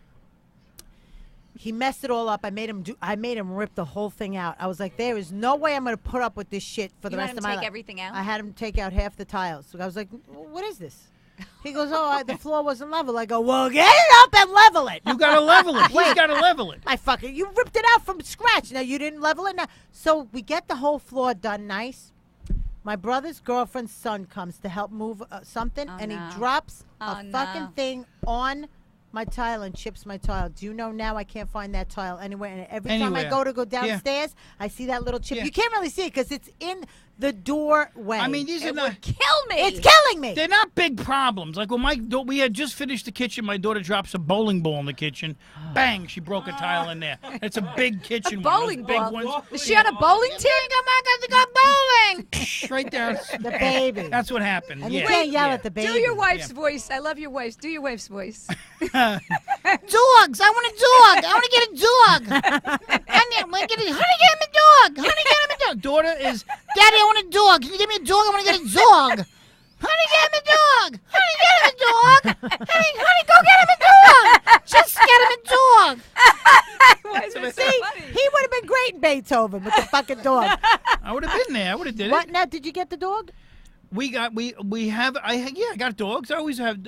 he messed it all up. I made him rip the whole thing out. I was like, there is no way I'm going to put up with this shit for the You rest had him of my take life. everything out? I had him take out half the tiles. So I was like, what is this? He goes, the floor wasn't level. I go, well, get it up and level it. You gotta level it. He's Wait. gotta level it. You ripped it out from scratch. Now you didn't level it. Now, so we get the whole floor done nice. My brother's girlfriend's son comes to help move something, and no. he drops Oh, a fucking no. thing on my tile and chips my tile. Do you know now I can't find that tile anywhere? And every time I Anywhere. go downstairs, I see that little chip. Yeah. You can't really see it because it's in the doorway. I mean, these are It not. would kill me. it's killing me. They're not big problems. Like when we had just finished the kitchen, my daughter drops a bowling ball in the kitchen. Bang! She broke a tile in there. It's a big kitchen. Bowling one, those ball. big ones. Is she on a bowling team? Come on, go bowling. Right there. The baby. That's what happened. And yeah. you can't yell yeah. at the baby. Do your wife's voice. I love your voice. Do your wife's voice. Dogs. I want a dog. I want to get a dog. Honey, get him a dog. Honey, get him a dog. Daughter is. Daddy, I want a dog. Can you give me a dog? I want to get a dog. Honey, get him a dog. Honey, get him a dog. Honey, go get him a dog. Just get him a dog. Why is it so See, funny? he would have been great in Beethoven with the fucking dog. I would have been there. I would have did What it. now? Did you get the dog? We have. I got dogs. I always have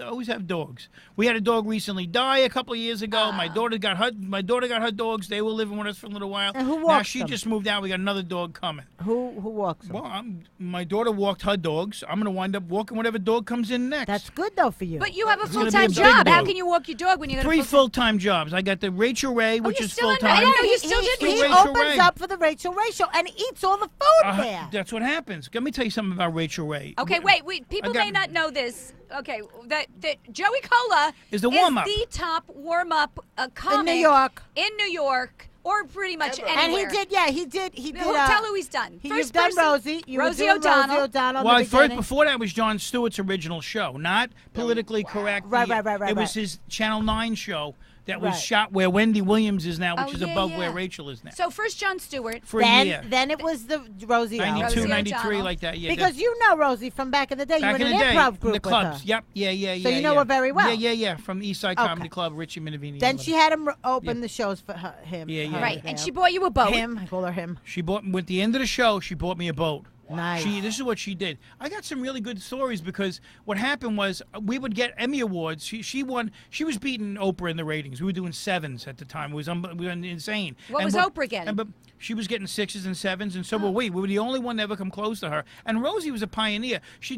dogs. We had a dog recently die a couple of years ago. My daughter got her dogs. They were living with us for a little while. And who now walks she them? just moved out. We got another dog coming. Who walks him? Well, my daughter walked her dogs. I'm gonna wind up walking whatever dog comes in next. That's good though for you. But you have a It's gonna be full-time a big job. How dog. can you walk your dog when you got a 3 full-time? full-time jobs. I got the Rachel Ray, which you're is still in full-time. I didn't know you he, still did he Rachel opens Ray. up for the Rachel Ray show and eats all the food there. That's what happens. Let me tell you something about Rachel Ray. Okay, wait. People got- may not know this. Okay, that Joey Kola Is the warm-up. the top warm-up comic York. In New York, or pretty much Ever. anywhere. And he did. Tell who he's done. You've First done person, Rosie. You were Rosie doing O'Donnell. Rosie O'Donnell. in Well, the first beginning. before that was Jon Stewart's original show, not politically correct. Right. It was his Channel 9 show that was Right. shot where Wendy Williams is now, which Oh, is yeah, above yeah. where Rachel is now. So first Jon Stewart. For a year. Then it was the Rosie. O. 92, Rosie 93, O'Donnell. like that. Yeah. Because you know Rosie from back in the day. back you were in in the an day, improv group the clubs. with her. Yep. Yeah. So you know her very well. Yeah. From East Side Okay. Comedy Club, Richie Minervini. Then she had him open the shows for him. Yeah, yeah. her Right, there. and she bought you a boat. Him. I call her him. She bought at the end of the show. She bought me a boat. Nice. This is what she did. I got some really good stories because what happened was we would get Emmy awards. She won. She was beating Oprah in the ratings. We were doing 7s at the time. It was insane. What was Oprah getting? But she was getting 6s and 7s, and so were we. We were the only one to ever come close to her. And Rosie was a pioneer. She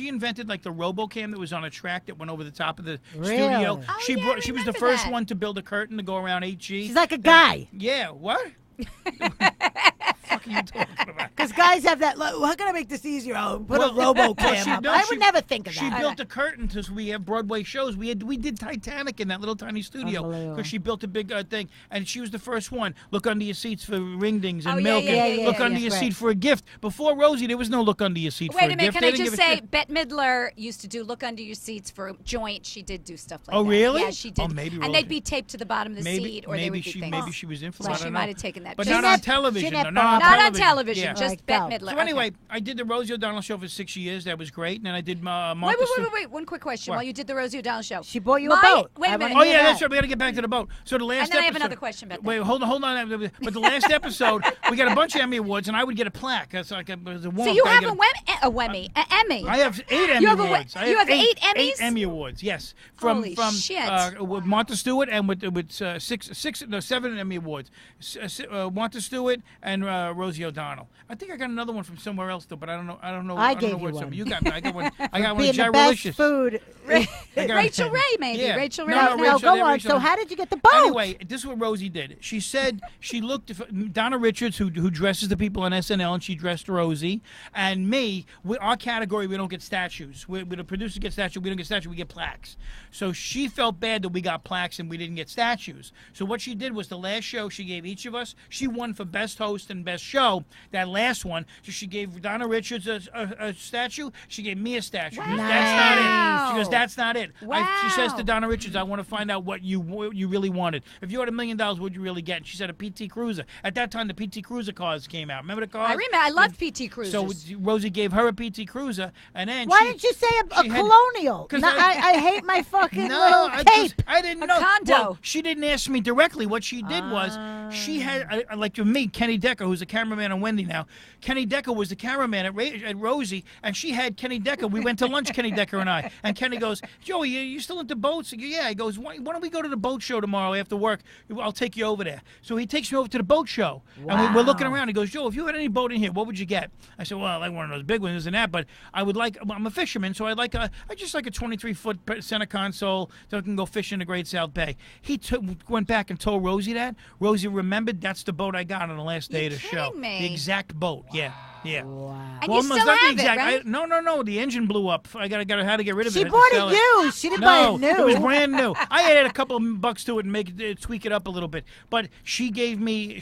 invented like the RoboCam that was on a track that went over the top of the studio. Really? Oh, She yeah, I she was the remember first that. one to build a curtain to go around 8G. She's like a guy. Yeah. What? Fuck are you talking about? Because guys have that. Look, how can I make this easier? I'll put a Well, RoboCam she- up. no, I she- would never think of She that. built a curtain so we have Broadway shows. We did Titanic in that little tiny studio Unbelievable. because she built a big thing, and she was the first one. Look under your seats for ringdings and Oh, yeah, milk. yeah, and yeah, look yeah, under yeah. your Right. seat for a gift. Before Rosie, there was no look under your seat for Wait a a minute, gift. can They I didn't just give a say, shit. Bette Midler used to do Look Under Your Seats for Joint. She did do stuff like Oh, that. really? Yeah, she did. Oh, maybe and Rosie- they'd be taped to the bottom of the maybe seat, or they would be things. maybe she was influenced. So I she don't might know. have taken that. But Just not on Jeanette- television. Jeanette though, Barr. not on television. television, Yeah. just Right, Bette go. Midler. So Okay. anyway, I did the Rosie O'Donnell show for 6 years. That was great. And then I did Martha Wait. One quick question. What? While you did the Rosie O'Donnell show, She bought you a My- boat. Wait a I minute. wanna Oh hear yeah, that's that. right. We got to get back to the boat. So the last And then I have episode- another question about that. Wait, hold on. But the last episode, we got a bunch of Emmy awards, and I would get a plaque. That's like it was a warm. So you have a Emmy. I have 8 Emmy You have awards. I you have 8 Emmys? 8 Emmy awards. Yes, from Holy shit. with Martha Stewart and with 7 Emmy awards. Martha Stewart and Rosie O'Donnell. I think I got another one from somewhere else though, but I don't know. I don't know. I don't gave know you what's one. up. You got. I got one. I got one. Being the best Gyrolicious. food. Rachel Ray, maybe. Yeah. Rachel Ray. No, No, Rachel, go yeah, on. Rachel. So how did you get the boat? Anyway, this is what Rosie did. She said she looked Donna Richards, who dresses the people on SNL, and she dressed Rosie. And me, our category, we don't get statues. We the producer gets statues. We don't get statues. We get plaques. So she felt bad that we got plaques and we didn't get statues. So what she did was the last show she gave each of us. She won for best host and best show. That last one, so she gave Donna Richards a statue. She gave me a statue. She goes, that's not it. She goes, that's not it. She says to Donna Richards, I want to find out what you really wanted. If you had $1 million, what'd you really get? And she said a PT Cruiser. At that time, the PT Cruiser cars came out. Remember the cars? I remember. I loved PT Cruisers. So Rosie gave her a PT Cruiser, and then Why didn't you say a she had- colonial? 'cause No, I hate my fucking little cape. I didn't A know. condo. Well, she didn't ask me directly. What she did was she had, like to me, Kenny Decker, who's a cameraman on Wendy now. Kenny Decker was the cameraman at Rosie, and she had Kenny Decker. We went to lunch, Kenny Decker and I. And Kenny goes, Joey, you still into boats? I go, yeah. He goes, why don't we go to the boat show tomorrow after work? I'll take you over there. So he takes me over to the boat show. And we're looking around. He goes, Joe, if you had any boat in here, what would you get? I said, well, I like one of those big ones, and that, but I would like, I'm a fisherman, so I just like a 23-foot center console so I can go fishing in the Great South Bay. He went back and told Rosie that. Rosie remembered that's the boat I got on the last day of the show. kidding me? The exact boat, yeah. Yeah. And you still have it, right? No. The engine blew up. I had to get rid of it. She I had to bought sell it used. She didn't buy it new. it was brand new. I added a couple of bucks to it and tweak it up a little bit. But she gave me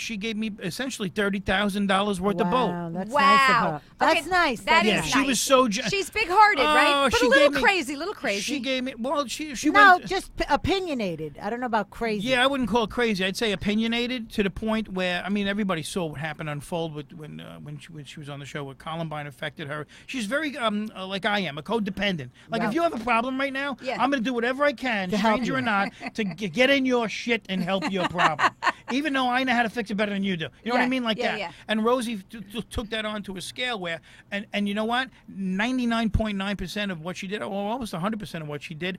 essentially $30,000 worth of boat. Wow, that's Wow. nice of her. That's Okay, nice. that That's Yeah, is nice. she nice. was so. She's big-hearted, right? But she a little gave me- crazy, She gave me. Well, she No, went. just opinionated. I don't know about crazy. Yeah, I wouldn't call it crazy. I'd say opinionated to the point where everybody saw what happened unfold when she was on the show. What Columbine affected her. She's very like I am, a codependent. Like if you have a problem right now, Yeah. I'm going to do whatever I can, To help stranger you. or not, to get in your shit and help your problem. Even though I know how to fix it better than you do. You know what I Yeah, mean? Like yeah, that. yeah. And Rosie took that on to a scale where, and you know what? 99.9% of what she did, or almost 100% of what she did,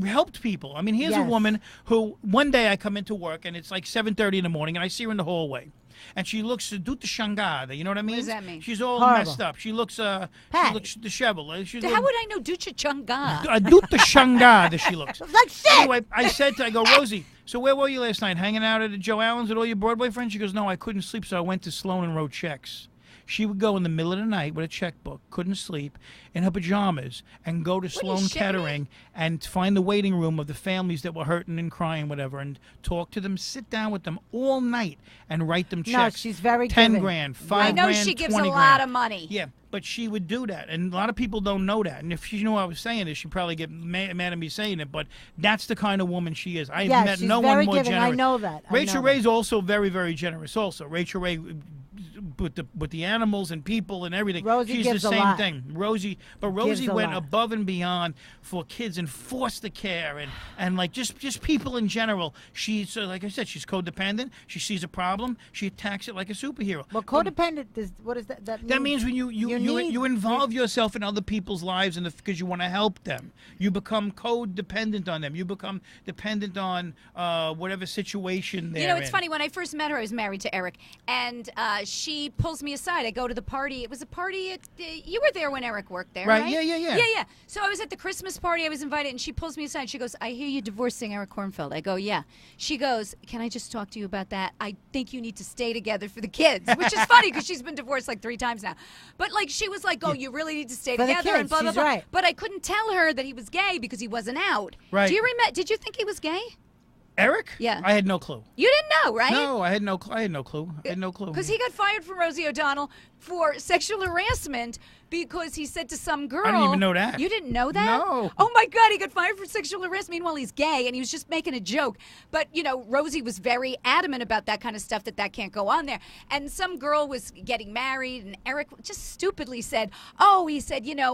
helped people. I mean, here's a Yes. woman who, one day I come into work and it's like 7:30 in the morning and I see her in the hallway. And she looks tutta shangada, you know what I mean? does that mean? She's all Horrible. messed up. She looks disheveled. She's How would I know Ducha Chunga? Dutta shangada she looks. Like shit. Anyway, I go, Rosie, so where were you last night? Hanging out at Joe Allen's with all your Broadway friends? She goes, no, I couldn't sleep, so I went to Sloan and wrote checks. She would go in the middle of the night with a checkbook, couldn't sleep, in her pajamas, and go to Sloan shitting me? Kettering and find the waiting room of the families that were hurting and crying, whatever, and talk to them, sit down with them all night and write them checks. No, she's very 10 giving. grand, 5 I know grand, she gives 20 a lot grand. of money. Yeah, but she would do that, and a lot of people don't know that. And if she knew I was saying this, she'd probably get mad at me saying it. But that's the kind of woman she is. I've Yeah, met she's no very one more giving. generous. I know that. I Rachel know Ray's also very, very generous. Also, Rachel Ray with the animals and people and everything. Rosie She's gives the a same lot. thing. Rosie Gives a went lot. above and beyond for kids and foster care and like just people in general. She's like I said, she's codependent. She sees a problem, she attacks it like a superhero. Well, codependent is what is that? That means when you involve yourself in other people's lives and because you want to help them, you become codependent on them. You become dependent on whatever situation they're in. You know, it's funny. When I first met her, I was married to Eric, and she pulls me aside. I go to the party. It was a party. You were there when Eric worked there, right? Yeah. Yeah. So I was at the Christmas party. I was invited, and she pulls me aside. She goes, I hear you divorcing Eric Kornfeld. I go, yeah. She goes, can I just talk to you about that? I think you need to stay together for the kids, which is funny because she's been divorced like 3 times now. But like she was like, oh, you really need to stay For the together and kids, blah, blah, she's blah. right. But I couldn't tell her that he was gay because he wasn't out. Right. Do you remember? Did you think he was gay? Eric? Yeah. I had no clue. You didn't know, right? No, I had no clue. I had no clue. Because he got fired from Rosie O'Donnell for sexual harassment because he said to some girl. I didn't even know that. You didn't know that? No. Oh my God, he got fired for sexual harassment. Meanwhile, he's gay and he was just making a joke. But, you know, Rosie was very adamant about that kind of stuff, that can't go on there. And some girl was getting married and Eric just stupidly said, oh, he said, you know,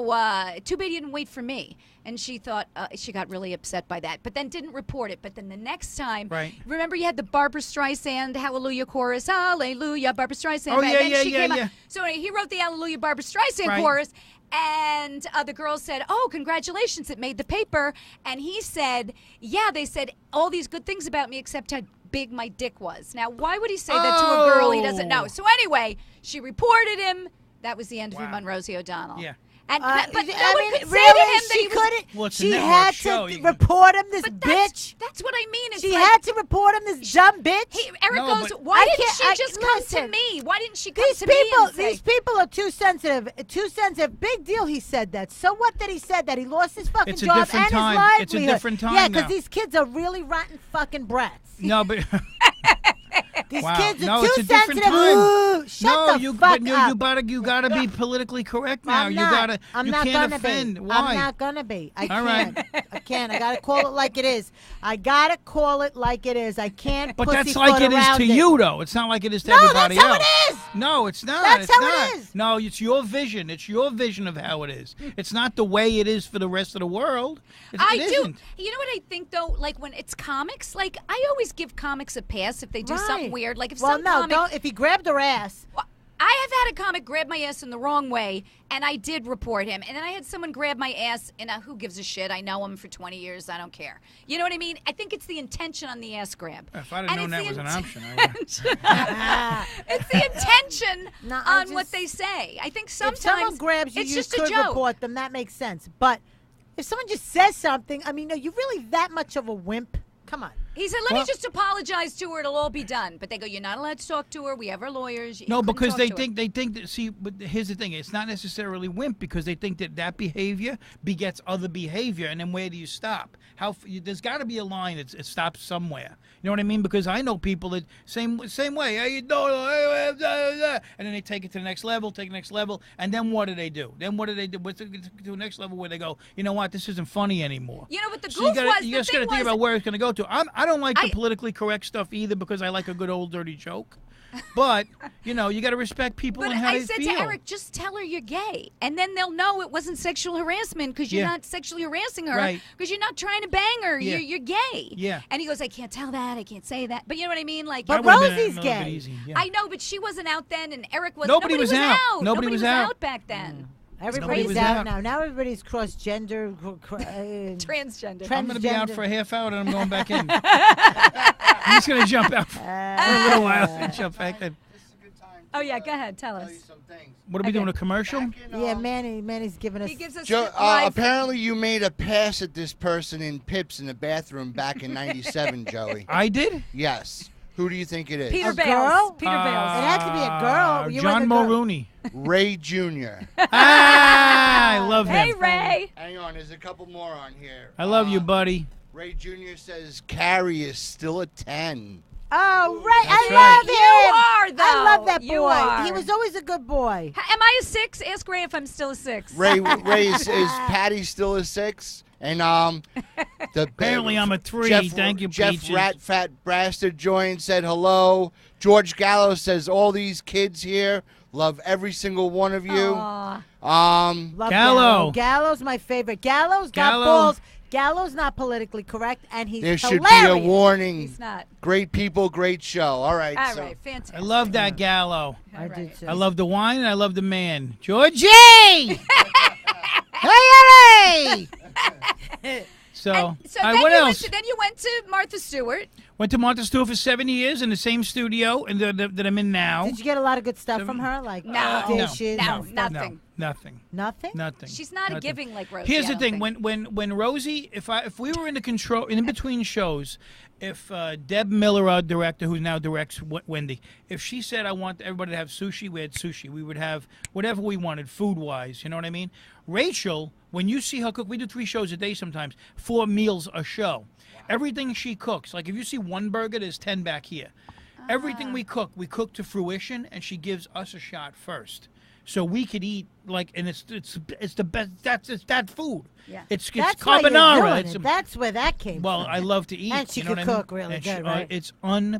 too bad you didn't wait for me. And she thought, she got really upset by that, but then didn't report it. But then the next time, Right. remember you had the Barbra Streisand Hallelujah chorus, Hallelujah, Barbra Streisand. Oh, and yeah, then yeah, she yeah, came out. yeah. So anyway, he wrote the Hallelujah Barbra Streisand Right. chorus, and the girl said, oh, congratulations, it made the paper. And he said, yeah, they said all these good things about me except how big my dick was. Now, why would he say that to a girl he doesn't know? So anyway, she reported him. That was the end of him on Rosie O'Donnell. Yeah. And, but no one could say really, to him that she he was... couldn't. Well, it's a She network had show. to report him, this But bitch. that's what I mean. It's She like, had to report him, this dumb bitch. Eric No, goes, but- why I didn't can't- she I- just come to listen. me? Why didn't she come These to me and say... these people are too sensitive. Too sensitive. Big deal. He said that. So what that he said that he lost his fucking It's a job different and time. his livelihood. It's a different time Yeah, now. these kids are really rotten fucking brats. No, but These wow. kids are No, too it's a different sensitive. time. Ooh, shut no, the you, fuck but up. you gotta be politically correct now. I'm you not. gotta. I'm you not can't gonna offend. be. Why? I'm not gonna be. I All can't. right. I can't. I gotta call it like it is. I gotta call it like it is. I can't. But that's pussyfoot like it is around to it. you, though. It's not like it is to No, everybody that's how else. it is. No, it's not. That's it's how not. it is. No, it's your vision. It's your vision of how it is. It's not the way it is for the rest of the world. It I isn't. do. You know what I think though? Like when it's comics, like I always give comics a pass if they do something Right. weird. Like if Well, some no, comic, don't. If he grabbed her ass. I have had a comic grab my ass in the wrong way, and I did report him. And then I had someone grab my ass in a who gives a shit? I know him for 20 years. I don't care. You know what I mean? I think it's the intention on the ass grab. If I'd have And known that it's was the an option, I would. It's the intention No, I on what just- they say. I think If sometimes someone grabs you, it's you just could a joke. report them. That makes sense. But if someone just says something, I mean, are you really that much of a wimp? Come on. He said, let me Well- just apologize to her. It'll all be done. But they go, you're not allowed to talk to her. We have our lawyers. You No, couldn't because talk they to her." think that. See, but here's the thing: it's not necessarily wimp because they think that behavior begets other behavior, and then where do you stop? There's got to be a line that it stops somewhere. You know what I mean? Because I know people that same way. Hey, you know, and then they take it to the next level, and then what do they do? What's to the next level where they go? You know what? This isn't funny anymore. You know what the So goof was? you The just got to thing think was, about where it's going to go to. I don't like the I- politically correct stuff either because I like a good old dirty joke. But you know, you got to respect people But and how I they said feel. to Eric, just tell her you're gay, and then they'll know it wasn't sexual harassment because you're Yeah. not sexually harassing her Right. because you're not trying to bang her. Yeah. You're gay. Yeah. And he goes, I can't tell that. I can't say that. But you know what I mean? Like, But That would've been a Rosie's little bit gay. easy, yeah. I know, but she wasn't out then, and Eric was. Nobody was out. Nobody Nobody was was out. back then. Everybody's was out out. now. Now everybody's cross-gender. Transgender. I'm going to be out transgender. for a half hour and I'm going back in. I'm just going to jump out for a little while and jump back in. This is a good time. Oh, yeah, go ahead. Tell Tell us. you some things. What are we doing? A commercial? Back in, Yeah, Manny's giving us. He gives us Joe, live. apparently you made a pass at this person in Pips in the bathroom back in '97, Joey. I did. Yes. Who do you think it is? Peter A Bales. girl? Peter It Bales. had to be a girl. You were John the girl. Mulrooney. Ray Jr. I love Hey, him. Ray. Hang on, there's a couple more on here. I love you, buddy. Ray Jr. says Carrie is still a 10. Oh, right. That's I right. love him. You are, though. I love that boy. You are. He was always a good boy. Am I a 6? Ask Ray if I'm still a 6. Ray is Patty still a 6? And Apparently I'm a 3. Jeff, Thank you, Jeff Peaches. Rat Fat Bastard joined, said hello. George Gallo says all these kids here love every single one of you. Aw. Love Gallo. Gallo's my favorite. Gallo's got Gallo. balls. Gallo's not politically correct, and he's There should hilarious. be a warning. He's not. Great people, great show. All right. All so right, fantastic. I love that Gallo. I do too. I love the wine and I love the man. Georgie! Hey, Eddie! So, And so all right, then what you else? then you went to Martha Stewart. Went to Martha Stewart for 7 years in the same studio that I'm in now. Did you get a lot of good stuff from her, like No. dishes? No, and stuff? nothing. Nothing. Nothing. Nothing. She's not Nothing. a giving like Rosie. Here's I the don't thing: think. when Rosie, if we were in between shows, if Deb Miller, our director, who now directs Wendy, if she said I want everybody to have sushi, we had sushi. We would have whatever we wanted, food wise. You know what I mean? Rachel, when you see her cook, we do 3 shows a day sometimes, 4 meals a show. Everything she cooks, like if you see one burger, there's 10 back here. Everything we cook to fruition, and she gives us a shot first. So we could eat and it's the best. That's that food. Yeah. It's That's why you're carbonara. doing It's it. That's where that came well, from. I love to eat. And she you know could what I mean? cook really And good, right? It's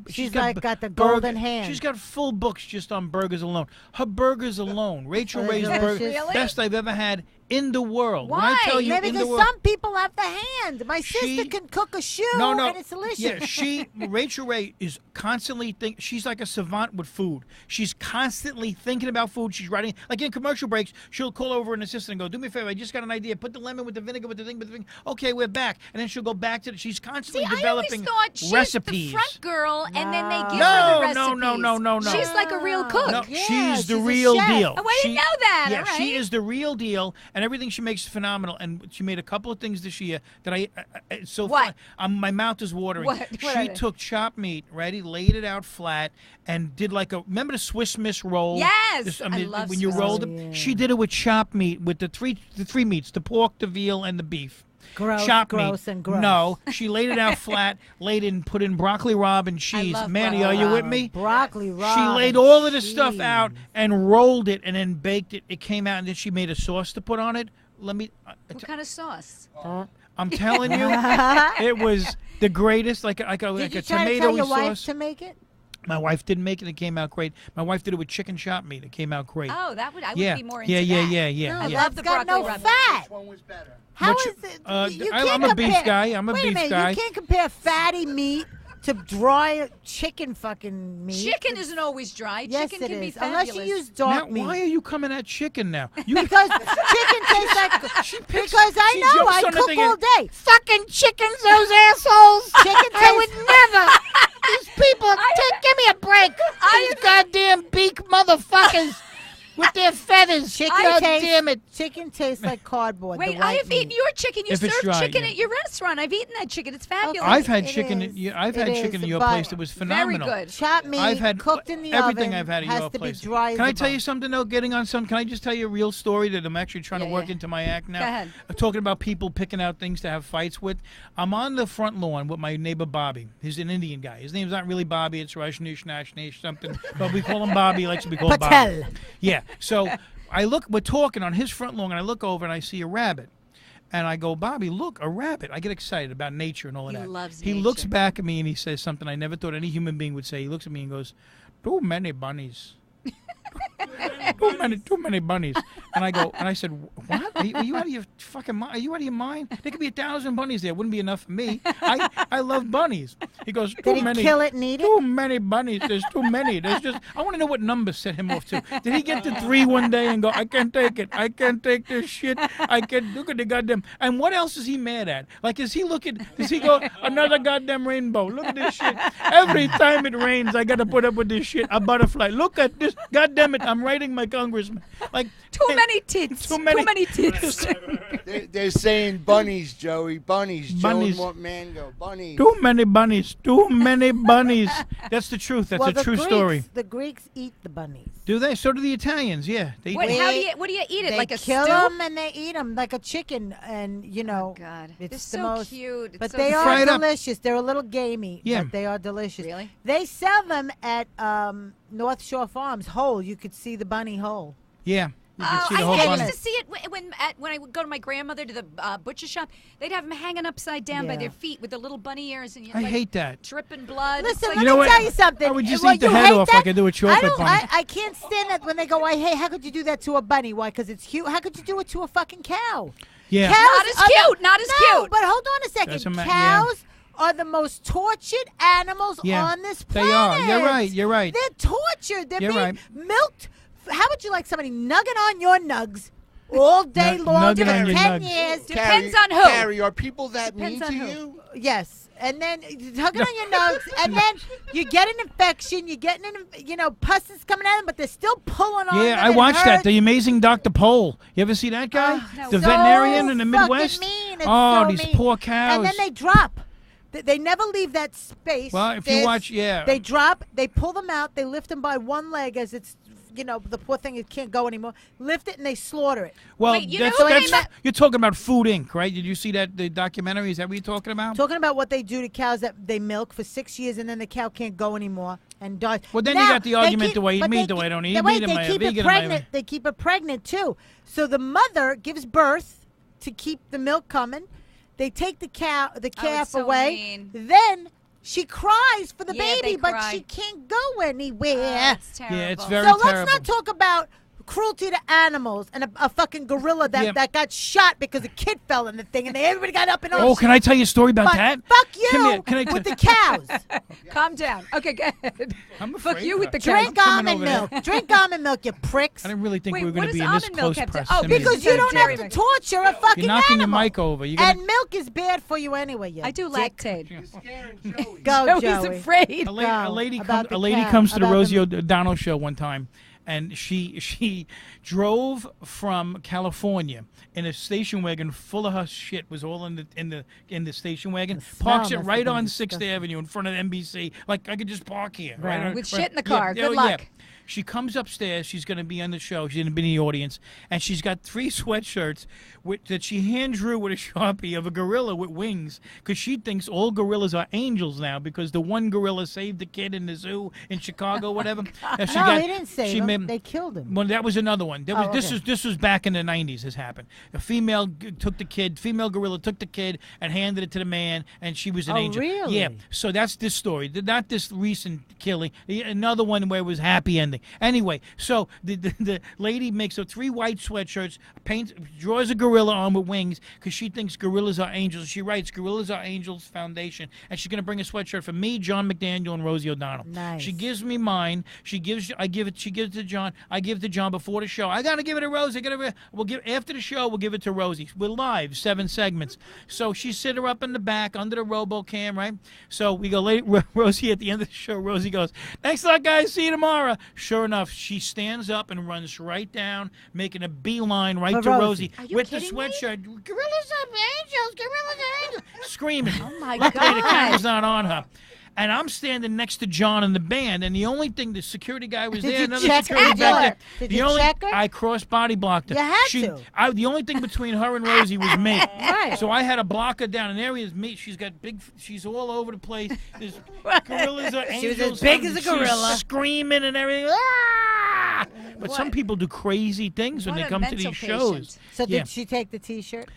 She's got got the burger- golden hand. She's got full books just on burgers alone. Her burgers alone. Rachel Are they Ray's burgers, delicious? Really? best I've ever had in the world. When I Why? tell you Maybe in the because world. some people have the hand. My sister can cook a shoe, and it's delicious. Yeah, Rachel Ray is constantly she's like a savant with food. She's constantly thinking about food. She's writing, like in commercial breaks, she'll call over an assistant and go, "Do me a favor, I just got an idea. Put the lemon with the vinegar with the thing, Okay, we're back." And then she'll go back to she's constantly developing I always thought she's recipes. the front girl, and then they give No, her the no, recipes. no. She's like a real cook. No, Yeah, she's the she's a real chef. deal. Oh, I didn't know that. Yeah, All right. she is the real deal, and everything she makes is phenomenal. And she made a couple of things this year that it's so What? fun. My mouth is watering. What are She they? took chopped meat, ready, laid it out flat, and did like remember the Swiss Miss roll? Yes, I love when you Swiss rolled Miss. them. She did it with chopped meat, with the three meats: the pork, the veal, and the beef. Gross, Chopped gross, meat. and gross. No, she laid it out flat, put in broccoli rabe and cheese. love Manny, broccoli are you with rabe. me? Broccoli raw. She laid and all of the stuff cheese. out and rolled it and then baked it. It came out and then she made a sauce to put on it. What kind of sauce? I'm telling you, it was the greatest. Like a Did you tomatoey try to tell your sauce. wife to make it? My wife didn't make it. It came out great. My wife did it with chicken shop meat. It came out great. Oh, I would yeah, be more into yeah, that. yeah. I yeah. love the That's got broccoli no rabe. fat. Which one was better? How Which- is it? You I'm can't a beef compare- guy. I'm a Wait beef a minute, guy. You can't compare fatty meat to dry chicken fucking meat. Chicken isn't always dry. Yes, Chicken it can be is. fabulous. Unless you use Now, dark meat. why are you coming at chicken now? You Because chicken tastes like. Because I she know jumps I on the cook thing all and- day. Fucking chickens, those assholes. Chicken I would tastes. never. These people, give me a break. These goddamn beak motherfuckers with their feathers. Chicken God tastes. damn it. Chicken tastes like cardboard. Wait, the I white have eaten meat. your chicken. You If it's serve dry, chicken yeah. at your restaurant. I've eaten that chicken. It's fabulous. I've had It chicken. is. I've It had is, chicken at your but place that was Very phenomenal. good. Chopped meat I've had cooked in the everything oven I've had at has your to place. be dry as Can I a tell you bone. something though? Getting on some. Can I just tell you a real story that I'm actually trying to work Yeah. into my act now? Go ahead. I'm talking about people picking out things to have fights with. I'm on the front lawn with my neighbor Bobby. He's an Indian guy. His name's not really Bobby. It's Rajneesh Nashneesh something, but we call him Bobby. He likes to be called Patel. Bobby. Yeah. So we're talking on his front lawn, and I look over and I see a rabbit. And I go, Bobby, look, a rabbit. I get excited about nature and all of He that. loves He looks nature. back at me and he says something I never thought any human being would say. He looks at me and goes, too many bunnies. Too many bunnies. And I said, what? Are you out of your fucking mind? Are you out of your mind? There could be 1,000 bunnies there. It wouldn't be enough for me. I love bunnies. He goes, too Did he many. kill it and eat it? Too many bunnies. There's too many. I want to know what number set him off to. Did he get to 3 one day and go, I can't take it. I can't take this shit. I can't look at the goddamn. And what else is he mad at? Like, does he go, another goddamn rainbow? Look at this shit. Every time it rains, I got to put up with this shit. A butterfly. Look at this. Goddamn it. I'm writing my congressman. Like, Too many tits. Too many tits. They're saying bunnies, Joey. Bunnies. Bunnies. Joe and Mango. Bunnies. Too many bunnies. Too many bunnies. That's the truth. That's Well, a the true Greeks, story. The Greeks eat the bunnies. Do they? So do the Italians. Yeah. They What eat do you eat it They like a kill stew? them and they eat them like a chicken, and God, it's they're the so most. cute. It's But so they cute. are Fry it up. delicious. They're a little gamey, Yeah. but they are delicious. Really? They sell them at North Shore Farms whole. You could see the bunny whole. Yeah. You can see the I whole used bunny. to see it when I would go to my grandmother to the butcher shop. They'd have them hanging upside down by Yeah. their feet with the little bunny ears and I hate that. dripping blood. It's Listen, like- let You know me what? tell you something. I would just Well, eat the you head hate off that? like I do a chocolate bunny. I can't stand that when they go, hey, how could you do that to a bunny? Why? Because it's cute. How could you do it to a fucking cow? Yeah. Cows Not as are cute, not as no, cute. But hold on a second. Doesn't yeah. Cows are the most tortured animals Yeah, on this they planet. are. You're right, you're right. They're tortured. They're You're being right. milked. How would you like somebody nugging on your nugs all day long nugging for on your 10 nugs. years? Depends on who. Carrie, are people that Depends mean to on who. you? Yes. And then tugging on your nose, and then you get an infection. You're getting, pus is coming at them, but they're still pulling on them. Yeah, I It watched that. hurts. The Amazing Dr. Pole. You ever see that guy? Oh, no. The So veterinarian in the fucking Midwest? mean. It's Oh, so these mean. poor cows. And then they drop. They never leave that space. Well, if you watch, yeah. They drop, they pull them out, they lift them by one leg as it's, the poor thing, it can't go anymore. Lift it and they slaughter it. Well, Wait, you that's, know what that's I meant- you're talking about Food Inc., right? Did you see the documentary? Is that what you're talking about? Talking about what they do to cows that they milk for 6 years and then the cow can't go anymore and dies. Well, then you Now, got the argument, they do I eat but meat, they do I keep- don't eat they- meat? wait, Am they I a keep it vegan? Am I a- pregnant. They keep it pregnant too. So the mother gives birth to keep the milk coming. They take the calf so away. mean. Then she cries for the Yeah, baby, they but cry. she can't go anywhere. That's terrible. Yeah, it's very So let's terrible. not talk about cruelty to animals and a fucking gorilla that got shot because a kid fell in the thing and everybody got up and Oh, can I tell you a story about But that? fuck you Come here. Can I with the cows. Calm down. Okay, go ahead. I'm Fuck afraid you with of the her. Drink cows. coming almond over milk. Drink almond milk, you pricks. I didn't really think Wait, we were what going to does be in this almond milk close have to- proximity. Because you don't Dairy have to milk. torture a fucking You're knocking animal. the mic over. You're gonna, And milk is bad for you anyway. You I do dick. lactate. Go, Joey's Joey. afraid. a Go lady about comes the cow, to the about Rosie the- O'Donnell show one time, and she drove from California in a station wagon full of her shit, was all in the station wagon, smell parks it must right have been on 6th disgusting. Avenue in front of NBC, like I could just park here, Right. With shit in the car. Good luck. She comes upstairs. She's going to be on the show. She's going to be in the audience, and she's got 3 sweatshirts that she hand drew with a Sharpie of a gorilla with wings, because she thinks all gorillas are angels now, because the one gorilla saved the kid in the zoo in Chicago, whatever. And she No, got- they didn't save she him. made- They killed him. Well, that was another one. okay. This was back in the 90s. This happened. A female female gorilla took the kid and handed it to the man, and she was an Oh, angel. really? Yeah. So that's this story. Not this recent killing. Another one where it was happy ending. Anyway, so the lady makes up 3 white sweatshirts, draws a gorilla on with wings because she thinks gorillas are angels. She writes Gorillas Are Angels Foundation, and she's gonna bring a sweatshirt for me, John McDaniel, and Rosie O'Donnell. Nice. She gives me mine. She gives it to John. I give it to John before the show. I gotta give it to Rosie. We'll give after the show. We'll give it to Rosie. We're live, 7 segments. So she sit her up in the back under the RoboCam, right? So we go late. Rosie at the end of the show. Rosie goes, "Thanks a lot, guys. See you tomorrow." Sure enough, she stands up and runs right down, making a beeline right For to Rosie. Rosie you with the kidding me? sweatshirt. Gorillas are angels. Gorillas are angels. Screaming. Oh my Luckily, the God. camera's not on her. And I'm standing next to John and the band, and the only thing the security guy was Did there. you Another check her? security Did back you- there. did the you only check her? I cross body blocked her. You had to. The only thing between her and Rosie was me. Right. So I had to block her down. And there is me. She's got big. She's all over the place. There's gorillas are angels. She was as big as a She's gorilla. screaming and everything. Ah! But some What? people do crazy things when What they a come to mental these shows. patient. So Yeah. did she take the T-shirt?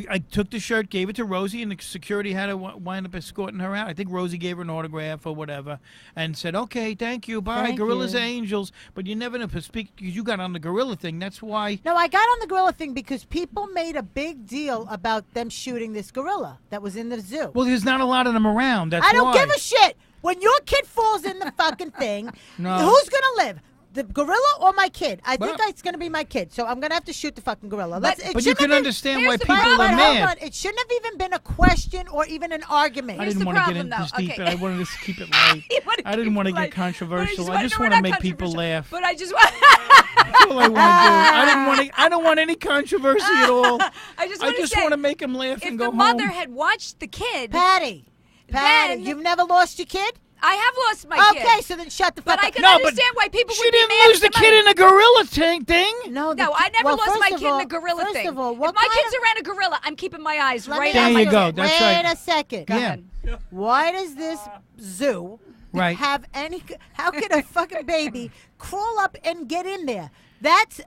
I took the shirt, gave it to Rosie, and the security had to wind up escorting her out. I think Rosie gave her an autograph or whatever, and said, "Okay, thank you, bye. Thank Gorillas you. are angels." But you never know to speak because you got on the gorilla thing. That's why. No, I got on the gorilla thing because people made a big deal about them shooting this gorilla that was in the zoo. Well, there's not a lot of them around. That's I don't why. give a shit. When your kid falls in the fucking thing, No. who's gonna live? The gorilla or my kid? I But- think it's gonna be my kid. So I'm gonna have to shoot the fucking gorilla. Let's- it But you shouldn't can have been- understand here's why the people problem. are But hold mad. on, it shouldn't have even been a question or even an argument. I Here's didn't the want to get problem, in this though. deep, Okay. and I wanted to keep it light. You wanna I didn't keep want to it get light. controversial. But I just no, we're want to not make people controversial. laugh. But I just That's all I want to do. I don't want any controversy at all. I just I want to just say, want to make them laugh if and the go mother home. had watched the kid, Patty, Then- you've never lost your kid? I have lost my kid. Okay, so then shut the fuck But I up. can No, but understand why people She would be didn't mad lose at the somebody. kid in a gorilla thing. No, No, I never well, lost first my of kid in all- the gorilla first thing. Of all, If what my kind kid's of- around a gorilla, I'm keeping my eyes Let right me on There my you ask go. kid. That's Wait right. a second. Go Yeah. ahead. Why does this zoo Right. have any? How can a fucking baby crawl up and get in there? That's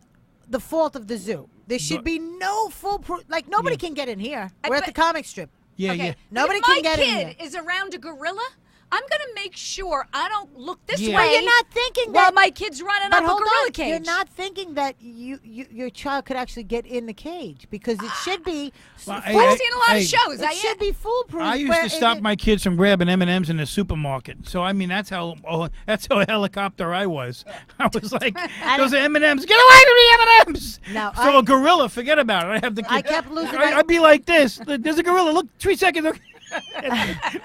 the fault of the zoo. There should be no foolproof. Like nobody Yeah. can get in here. I We're at bet- the comic strip. Yeah, Okay. yeah. Nobody if can get my in kid here. is around a gorilla, I'm gonna make sure I don't look this Yeah. way. But you're not thinking while that. my kid's running But up a hold gorilla on, cage. you're not thinking that your child could actually get in the cage because it should be. Well, I've Hey, seen a lot hey. of shows. It should be foolproof. I used where to stop it- my kids from grabbing M&Ms in the supermarket. So I mean, that's how helicopter I was. I was like, those are M&Ms. Get away from the M&Ms. No, So a gorilla, forget about it. I have the kid. I kept losing my- I'd be like this. There's a gorilla. Look, 3 seconds.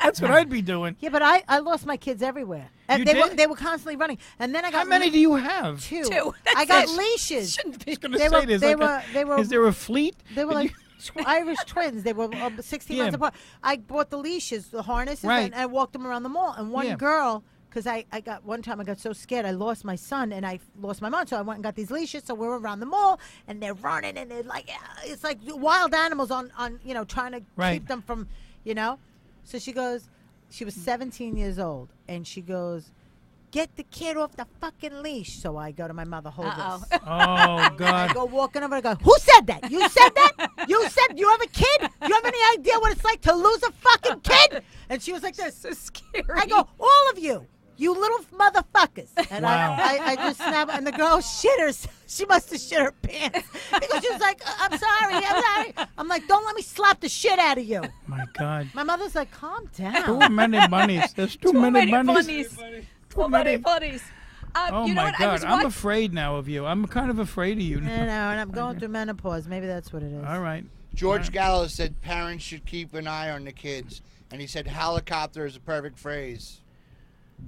That's what I'd be doing. Yeah, but I lost my kids everywhere. And You they did? They were constantly running, and then I got How many do you have? two. Two. That's I got it. leashes. Shouldn't be. I was gonna They say were- there's they like were- they were- Is there a fleet? They were like Irish twins. They were 16 Yeah. months apart. I bought the leashes, the harnesses, Right. and I walked them around the mall. And one Yeah. girl, because I got one time I got so scared I lost my son and I lost my mom, so I went and got these leashes. So we're around the mall and they're running and they're like it's like wild animals on trying to Right. keep them from So she goes, she was 17 years old, and she goes, "Get the kid off the fucking leash." So I go to my mother, hold Uh-oh. this. Oh I God. go walking over. I go, "Who said that? You said that? You said you have a kid? You have any idea what it's like to lose a fucking kid?" And she was like this. So scary. I go, "All of you, You little motherfuckers. And Wow. I just snap, and the girl shit her. She must have shit her pants. Because she was like, I'm sorry. I'm like, don't let me slap the shit out of you. My God. My mother's like, calm Too down. many bunnies. There's too many bunnies. Too many bunnies. Oh you know my what? God. I'm afraid now of you. I'm kind of afraid of you And now. I'm going through menopause. Maybe that's what it is. All right. George Gallows said parents should keep an eye on the kids, and he said helicopter is a perfect phrase.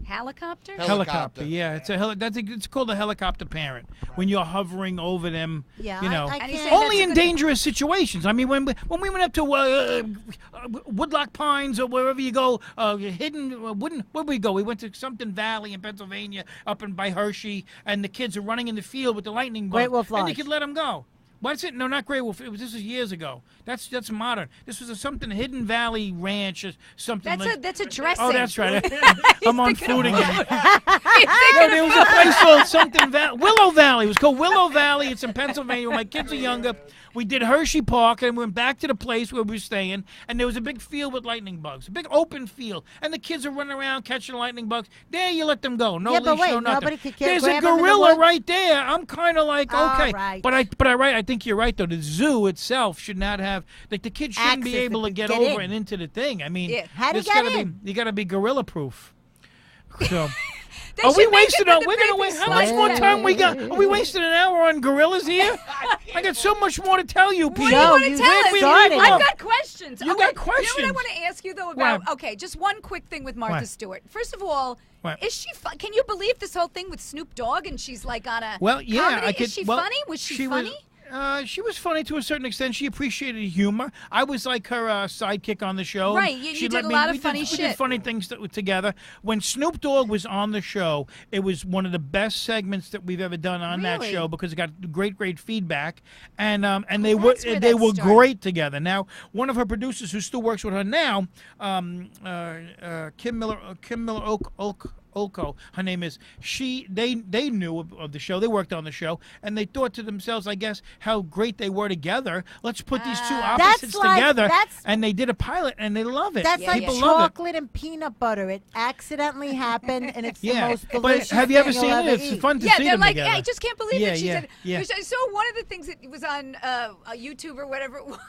Helicopter? Helicopter. Yeah, it's called a helicopter parent. When you're hovering over them, Yeah, you know. I And he can't. said Only that's in a good- dangerous situations. I mean, when we went up to Woodlock Pines or wherever you go, hidden, where we go? We went to something valley in Pennsylvania, up in by Hershey, and the kids are running in the field with the lightning bug. Great Wolf And you Lodge. could let them go. What's it? No, not Great Wolf. This was years ago. That's modern. This was something Hidden Valley Ranch or something. That's a dressing. Oh, that's right. I'm on food again. He's No, thinking there was a place called something Willow Valley. It was called Willow Valley. It's in Pennsylvania. When my kids are younger, we did Hershey Park and went back to the place where we were staying. And there was a big field with lightning bugs, a big open field, and the kids are running around catching lightning bugs. There, you let them go. No Yeah, leash, but wait, no nothing. nobody could There's a grab 'em in the gorilla woods? right there. I'm kind of like All okay, right. but I think you're right though. The zoo itself should not have the kids shouldn't be Access able to to get get over in. and into the thing. I mean, Yeah. How do you there's get gotta in? you got to be gorilla proof. So. They Are we should make wasting it on? with We're the gonna big wait. How much more time we got? Are we wasting an hour on gorillas here? I got so much more to tell you, people. What do you Joe, want to you tell us? we started. leave I've off? got questions. You okay. got You know what I questions. want to ask you though about? What? Okay, just one quick thing with Martha What? Stewart. First of all, What? is she? Can you believe this whole thing with Snoop Dogg and she's like on a Well, yeah, comedy? I could. Is she well, funny? Was she funny? She was funny to a certain extent. She appreciated humor. I was like her sidekick on the show. Right, you She did let a me- lot of we funny did, We shit. did funny things together. When Snoop Dogg was on the show, it was one of the best segments that we've ever done on that Really? show because it got great feedback, and they that's were where they that were started. great together. Now, one of her producers who still works with her now, Kim Miller Olko, her name is. They knew of the show. They worked on the show, and they thought to themselves, I guess, how great they were together. Let's put these two opposites That's like- together, that's- and they did a pilot, and they love it. That's Yeah, like People love it. chocolate and peanut butter. It accidentally happened, and it's the Yeah, most but delicious have you ever thing seen you'll it? ever It's eat. fun to Yeah, see they're them like, together. I just can't believe Yeah, it. She yeah, said, yeah. I saw one of the things that was on YouTube or whatever it was,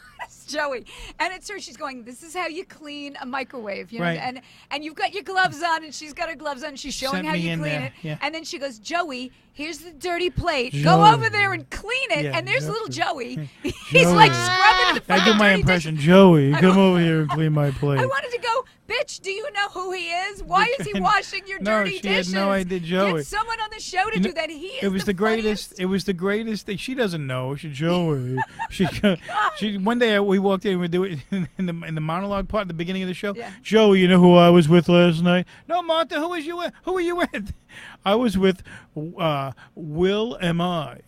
Joey, and it's her. She's going, "This is how you clean a microwave," you know, Right. and you've got your gloves on, and she's got her gloves on. And she's showing Sent how me you in clean there, it, yeah. and then she goes, "Joey, here's the dirty plate. Go Joey. over there and clean it." Yeah, And there's Joey. little Joey. He's like Joey. scrubbing the I fucking do my dirty impression. dishes. Joey, come over here and clean my plate. I wanted to go, bitch, do you know who he is? Why is he washing your No, dirty she had dishes? no idea, Joey. Get someone on the show to You know, do that. He is It was the greatest. funniest. It was the greatest thing. She doesn't know. She Joey. She one day we walked in. We do it in the monologue part at the beginning of the show. Yeah. Joey, you know who I was with last night? No, Martha. Who was you with? Who were you with? I was with Will. Am I?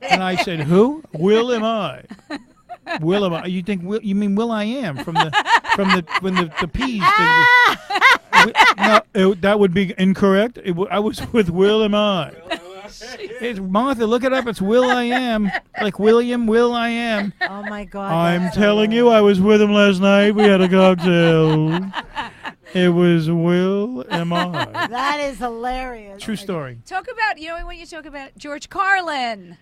And I said, who? Will. Am I? Will. Am I? You think? You mean Will. I am from the peas. No, that would be incorrect. I was with Will. Am I? It's Martha, look it up. It's Will I Am. Like William, Will I Am. Oh my God! I'm that's telling so you, I was with him last night. We had a cocktail. It was Will Am I. That is hilarious. True story. Talk about, you know, I want you to talk about George Carlin.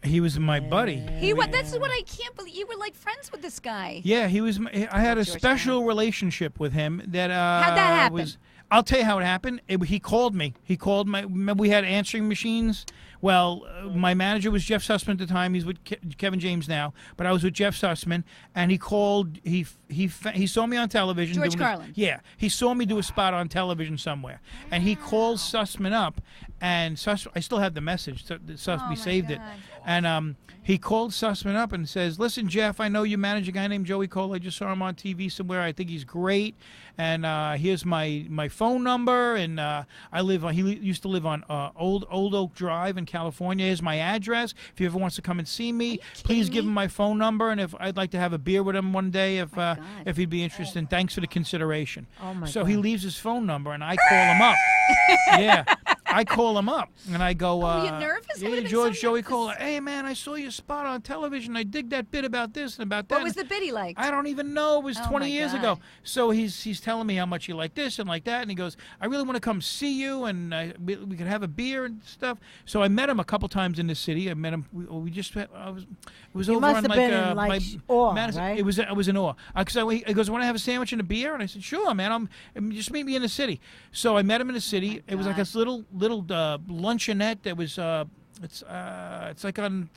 He was my buddy. That's what I can't believe. You were like friends with this guy. Yeah, he was. I had a George special relationship with him. That How'd that happen? I'll tell you how it happened. He called me. He called my. Remember we had answering machines. Well, my manager was Jeff Sussman at the time. He's with Kevin James now, but I was with Jeff Sussman, and he called. He saw me on television. George doing Carlin. Yeah, he saw me do a spot on television somewhere, and he called Sussman up, and I still have the message. We saved it, and he called Sussman up and says, "Listen, Jeff, I know you manage a guy named Joey Kola. I just saw him on TV somewhere. I think he's great, and here's my phone number, and he used to live on Old Oak Drive in California. Here's my address. If he ever wants to come and see me, please give him my phone number, and if I'd like to have a beer with him one day, if he'd be interested. And thanks for the consideration." Oh my So God. he leaves his phone number, and I call him up. Yeah. I call him up and I go, Oh, you nervous? It Yeah, would've been George, so Joey nervous. Kola. Hey, man, I saw your spot on television. I dig that bit about this and about that. What was the bit he liked? I don't even know. It was Oh, 20 my years God. ago. So he's telling me how much you like this and like that, and he goes, I really want to come see you, and we could have a beer and stuff. So I met him a couple times in the city. I met him. We just it was You over must on have like been in, my awe, Madison. right? It was in awe. Because he goes, want to have a sandwich and a beer? And I said, sure, man. Just meet me in the city. So I met him in the city. It was like this little luncheonette that was it's like on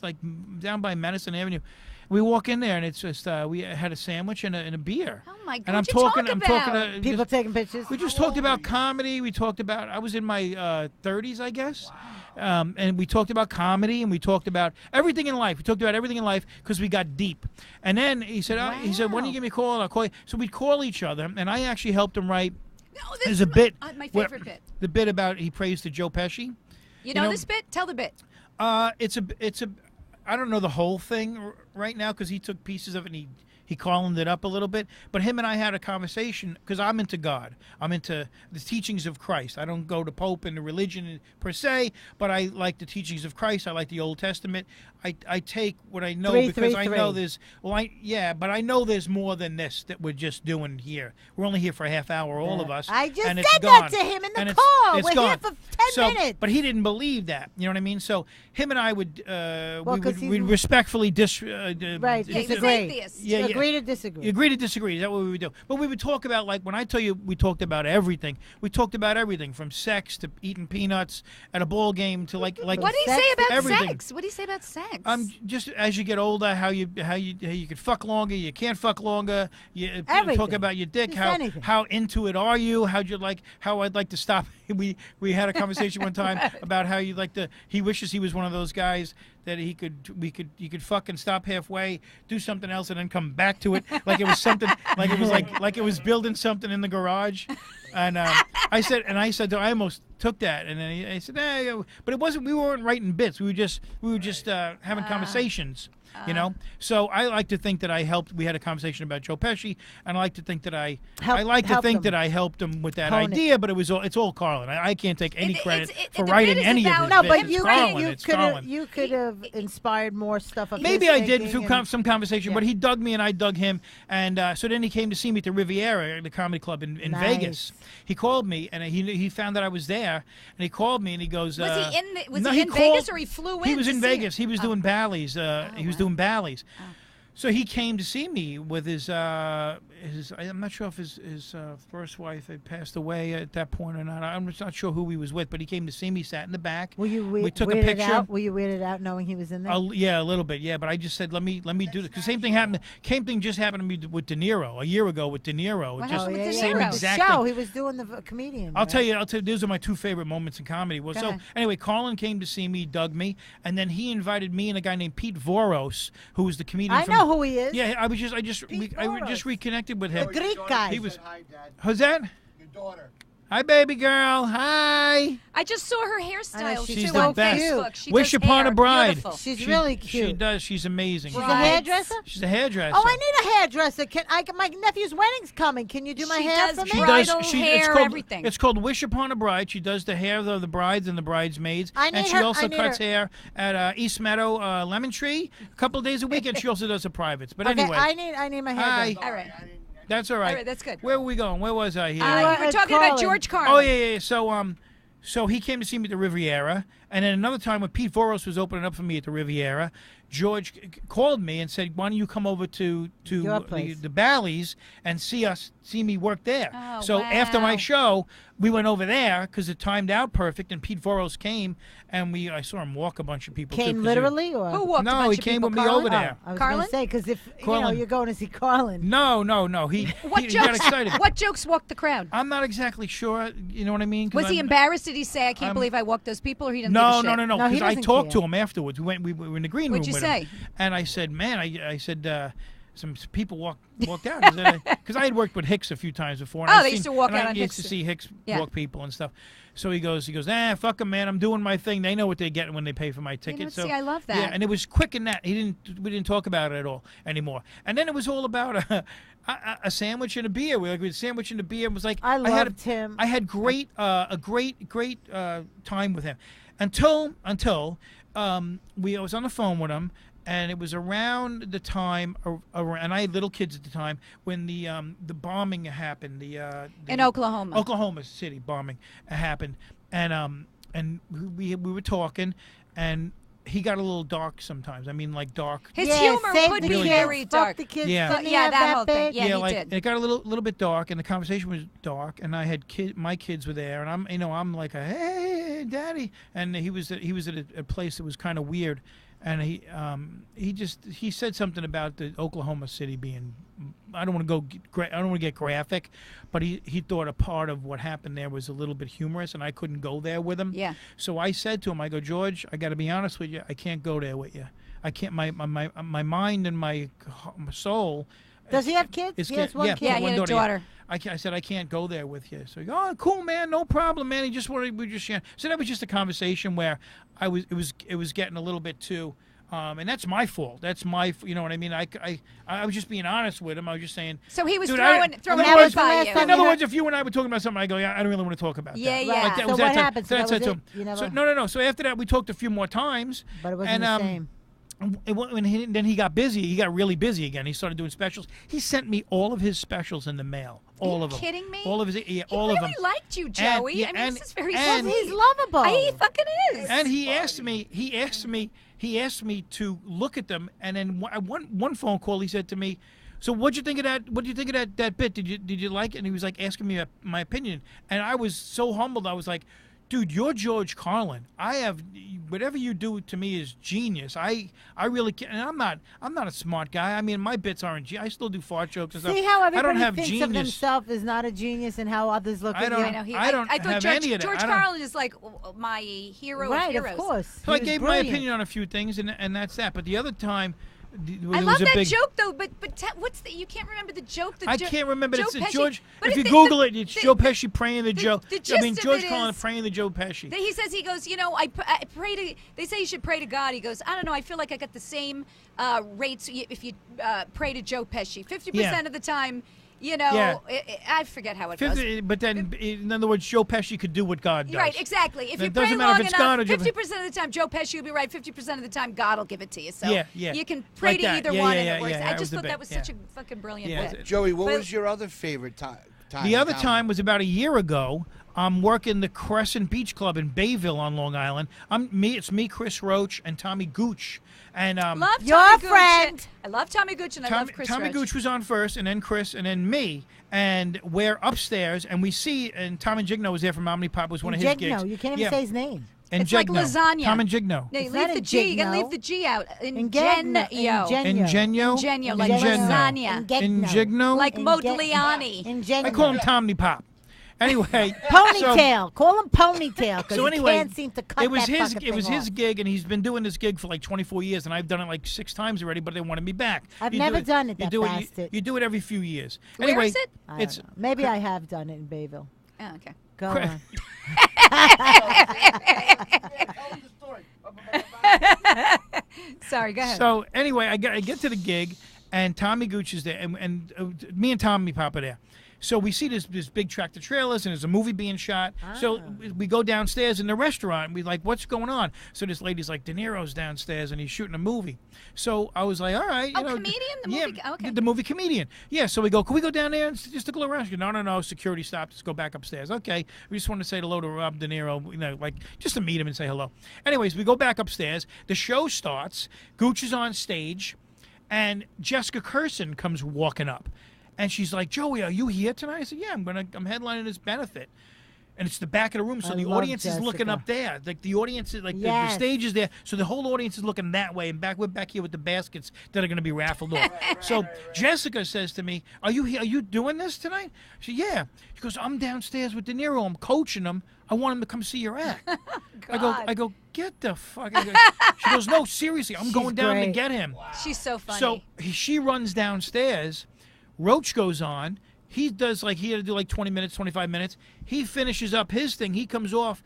down by Madison Avenue. We walk in there and it's just we had a sandwich and a beer. Oh my God! And I'm what'd you talk talking. I'm about? talking. People taking pictures. We just talked about comedy. We talked about. I was in my 30s, I guess. And we talked about comedy, and we talked about everything in life. We talked about everything in life because we got deep. And then he said, "Why don't you give me a call? And I'll call you." So we'd call each other, and I actually helped him write. No, There's a bit. My where- favorite bit. The bit about he prays to Joe Pesci. You know know- this bit? Tell the bit. It's a. I don't know the whole thing right now because he took pieces of it and he Carlined it up a little bit. But him and I had a conversation because I'm into God. I'm into the teachings of Christ. I don't go to Pope and the religion per se, but I like the teachings of Christ. I like the Old Testament. I take what I know because I know there's but I know there's more than this that we're just doing here. We're only here for a half hour, all of us. I just and said it's that gone. to him in the And car. it's We're gone. here for 10 minutes. But he didn't believe that. You know what I mean? So him and I would 'cause we'd respectfully Right, Yeah, he's disagree. atheist. Yeah, yeah. Agree to disagree. You agree to disagree. Is that what we would do? But we would talk about, like, when I tell you we talked about everything, we talked about everything from sex to eating peanuts at a ball game to like. What do you Sex, say about everything. sex? What do you say about sex? Just as you get older, how you can fuck longer, you can't fuck longer. You talk Everything. about your dick. Just How anything. how into it are you? How I'd like to stop. We had a conversation one time about how you like to. He wishes he was one of those guys that you could fucking stop halfway, do something else, and then come back to it like it was something like it was building something in the garage. And I said I almost took that, and then I said, but it wasn't. We weren't writing bits. We were just having conversations. You know, so I like to think that I helped. We had a conversation about Joe Pesci, and I like to think that I helped him with that Hone it. idea. But it's all Carlin. I can't take any credit for the writing bit is any of about- his No, bits. but It's you Carlin. It's Carlin. you could have inspired more stuff. Of Maybe his I did thinking through and- some conversation, but Yeah. he dug me and I dug him, and so then he came to see me at the Riviera, the comedy club in Nice. Vegas. He called me and he found that I was there, and he called me and he goes, was he in no, he in called- Vegas or he flew in? He was to in see Vegas. it? He was doing Bally's. He was doing Bally's. So he came to see me with his I'm not sure if his first wife had passed away at that point or not. I'm just not sure who he was with, but he came to see me, sat in the back. Were you we took a weirded picture. out? Were you weirded out knowing he was in there? Yeah, a little bit, yeah. But I just said, let me do this. Because same thing just happened to me with De Niro a year ago with De Niro. What Just happened with De same Niro? exact The show. thing. He was doing the comedian. I'll right? tell you, those are my two favorite moments in comedy. Well, Go so ahead. anyway, Carlin came to see me, dug me, and then he invited me and a guy named Pete Voros, who was the comedian. I know who he is. Yeah, I just Voros. reconnected with The him. Greek guy. He was. Hi, Dad. Who's that? Your daughter. Hi, baby girl. Hi. I just saw her hairstyle. she's She's too the on best. Facebook. She Wish does upon hair. a bride. Beautiful. She's really cute. She does. She's amazing. She's a Brides. hairdresser. She's a hairdresser. Oh, I need a hairdresser. My nephew's wedding's coming. Can you do my She hair does for me? She bridal does. hair, it's called, everything. It's called Wish Upon a Bride. She does the hair of the brides and the bridesmaids. I And need she her- also I need cuts her- hair at East Meadow Lemon Tree a couple of days a week, and she also does the privates. But Okay, anyway, I need my hairdresser. All right. that's all right. All right, that's good. Where were we going? Where was I here? We're talking Carlin. about George Carlin. Oh yeah. So he came to see me at the Riviera, and then another time when Pete Voros was opening up for me at the Riviera, George called me and said, "Why don't you come over to Your place. the Bally's and see me work there?" Oh, so after my wow. show, we went over there because it timed out perfect, and Pete Voros came, and I saw him walk a bunch of people. too, Came 'cause he- literally, or Who walked a No, bunch he of came people? with me Carlin? over there. I was Carlin? gonna say because if Carlin. you're going to see Carlin. No. He What he got jokes? excited. What jokes walked the crowd? I'm not exactly sure. You know what I mean? 'Cause Was he I'm- embarrassed? Did he say, "I can't I'm- believe I walked those people," or he didn't? No, give a shit? no. No, he Because I doesn't talked to care. him afterwards. We were in the green What'd room you with say? him, and I said, "Man, I said some people walked out because I had worked with Hicks a few times before. And Oh, I've they seen- used to walk and out I on used Hicks. to see Hicks Yeah. walk people and stuff. So he goes, fuck them, man. I'm doing my thing. They know what they're getting when they pay for my ticket. know, so see, I love that. Yeah, and it was quick in that we didn't talk about it at all anymore. And then it was all about a sandwich and a beer. We had a sandwich and a beer. It was like I loved him. I had a great time with him until I was on the phone with him, and it was around the time, and I had little kids at the time when the bombing happened. In Oklahoma. Oklahoma City bombing happened, and we were talking, and he got a little dark sometimes. I mean, like dark. His Yeah, humor save could the be kids, very fuck dark. the kids, Yeah. didn't he Yeah, have that whole thing. bit? Yeah, he like did. it got a little bit dark, and the conversation was dark, and I had my kids were there, and I'm like, hey, daddy, and he was at a place that was kind of weird, and he said something about the Oklahoma City being. I don't want to get graphic, but he thought a part of what happened there was a little bit humorous, and I couldn't go there with him. Yeah. So I said to him, I go, George, I got to be honest with you, I can't go there with you. I can't. My mind and my soul. Does he have kids? It's He has one yeah, kid. Yeah, he one had a daughter. I said I can't go there with you. So he goes, oh, cool, man, no problem, man. We just sharing. So that was just a conversation where it was getting a little bit too. And that's my fault. That's my, you know what I mean? I was just being honest with him. I was just saying. So he was Dude, throwing That it was the by last you. time In other we words, if you and I were talking about something, I go, yeah, I don't really want to talk about Yeah, that. yeah. Like that So was what that time. happened? So So I that said was to it? him. You So, never- no. So after that, we talked a few more times. But it wasn't and, the same. Then he got busy. He got really busy again. He started doing specials. He sent me all of his specials in the mail. All of them. Kidding me? All of his. Yeah, He all really of them. liked you, Joey. yeah, I mean, and- this is very and- sweet. He's lovable. He fucking is. And he asked me to look at them, and then one phone call he said to me, so what'd you think of that? What do you think of that bit? Did you like it? And he was like asking me my opinion, and I was so humbled. I was like, dude, you're George Carlin. Whatever you do to me is genius. I really can't, and I'm not a smart guy. I mean, my bits aren't. I still do fart jokes and stuff. See how I don't everybody have thinks genius. of themselves as not a genius and how others look I at don't- you. I know. I don't I thought have George, any of that. George I don't- Carlin is like my hero of Right, heroes. of course. So He I was gave my brilliant. opinion on a few things, and that's that. But the other time, I love that joke though, but what's the? You can't remember the joke. I can't remember. It's Pesci. George. But If you the- Google the- it, it's the- Joe Pesci praying the Joe. the I mean, gist of George it Carlin is- praying the Joe Pesci. He says, he goes, I pray to. They say you should pray to God. He goes, I don't know. I feel like I got the same rates if you pray to Joe Pesci. 50% of the time, Yeah. I forget how it goes. But then, in other words, Joe Pesci could do what God does. Right, exactly. If It you pray doesn't matter long if it's enough, God or Joe- 50% of the time Joe Pesci will be right. 50% of the time God will give it to you. So Yeah. you can pray Like to that. either Yeah, one yeah, and yeah, it works. yeah, I that just was the thought that bit, was yeah. such a fucking brilliant Yeah. bit. Joey, what But- was your other favorite time? The other time was about a year ago. I'm working the Crescent Beach Club in Bayville on Long Island. It's me, Chris Roach, and Tommy Gooch. And Love Your Tommy Gooch. friend. I love Tommy Gooch and I love Chris Tommy Roach. Gooch was on first, and then Chris, and then me. And we're upstairs, and we see, and Tom and Gigno was there from Omnipop, was one of his gigs. You can't even say his name. And It's like lasagna. Tom and Gigno. No, It's leave not the in G. You gotta Gigno. leave the G out. Ingenio. Ingenio. Ingenio, like Ingenio. lasagna. Ingegno. Like Ingenio. Modigliani. Ingenio. I call him Tommy Pop. Anyway, Ponytail. Call him Ponytail because So he anyway, can't seem to cut it was that his. fucking It was thing his off. gig, and he's been doing this gig for like 24 years, and I've done it like 6 times already. But they wanted me back. I've You never done it, You that do bastard. You do it every few years. Where Anyway, is it? I don't it's know. Maybe I have done it in Bayville. Oh, okay. Go on. Sorry, go ahead. So anyway, I get to the gig, and Tommy Gooch is there, and me and Tommy Pop are there. So we see this big tractor trailers, and there's a movie being shot. So we go downstairs in the restaurant, and we like, what's going on? So this lady's like, De Niro's downstairs, and he's shooting a movie. So I was like, all right. Oh, comedian? The movie- okay. The movie comedian. Yeah, so we go, can we go down there and just look around? She goes, no, security stopped. Let's go back upstairs. Okay, we just wanted to say hello to Rob De Niro, like just to meet him and say hello. Anyways, we go back upstairs. The show starts. Gooch is on stage, and Jessica Curson comes walking up. And she's like, Joey, are you here tonight? I said, yeah, I'm headlining this benefit. And it's the back of the room, so I the love audience is looking Jessica. up there. Like the audience is like the Yes. stage is there, so the whole audience is looking that way. And we're back here with the baskets that are going to be raffled off. So Jessica says to me, "Are you here? Are you doing this tonight?" She said, "Yeah." She goes, "I'm downstairs with De Niro. I'm coaching him. I want him to come see your act." I go, get the fuck. She goes, "No, seriously, I'm going down to great. get him." She's so funny. So she runs downstairs. Roach goes on. He does he had to do like 20 minutes, 25 minutes. He finishes up his thing. He comes off.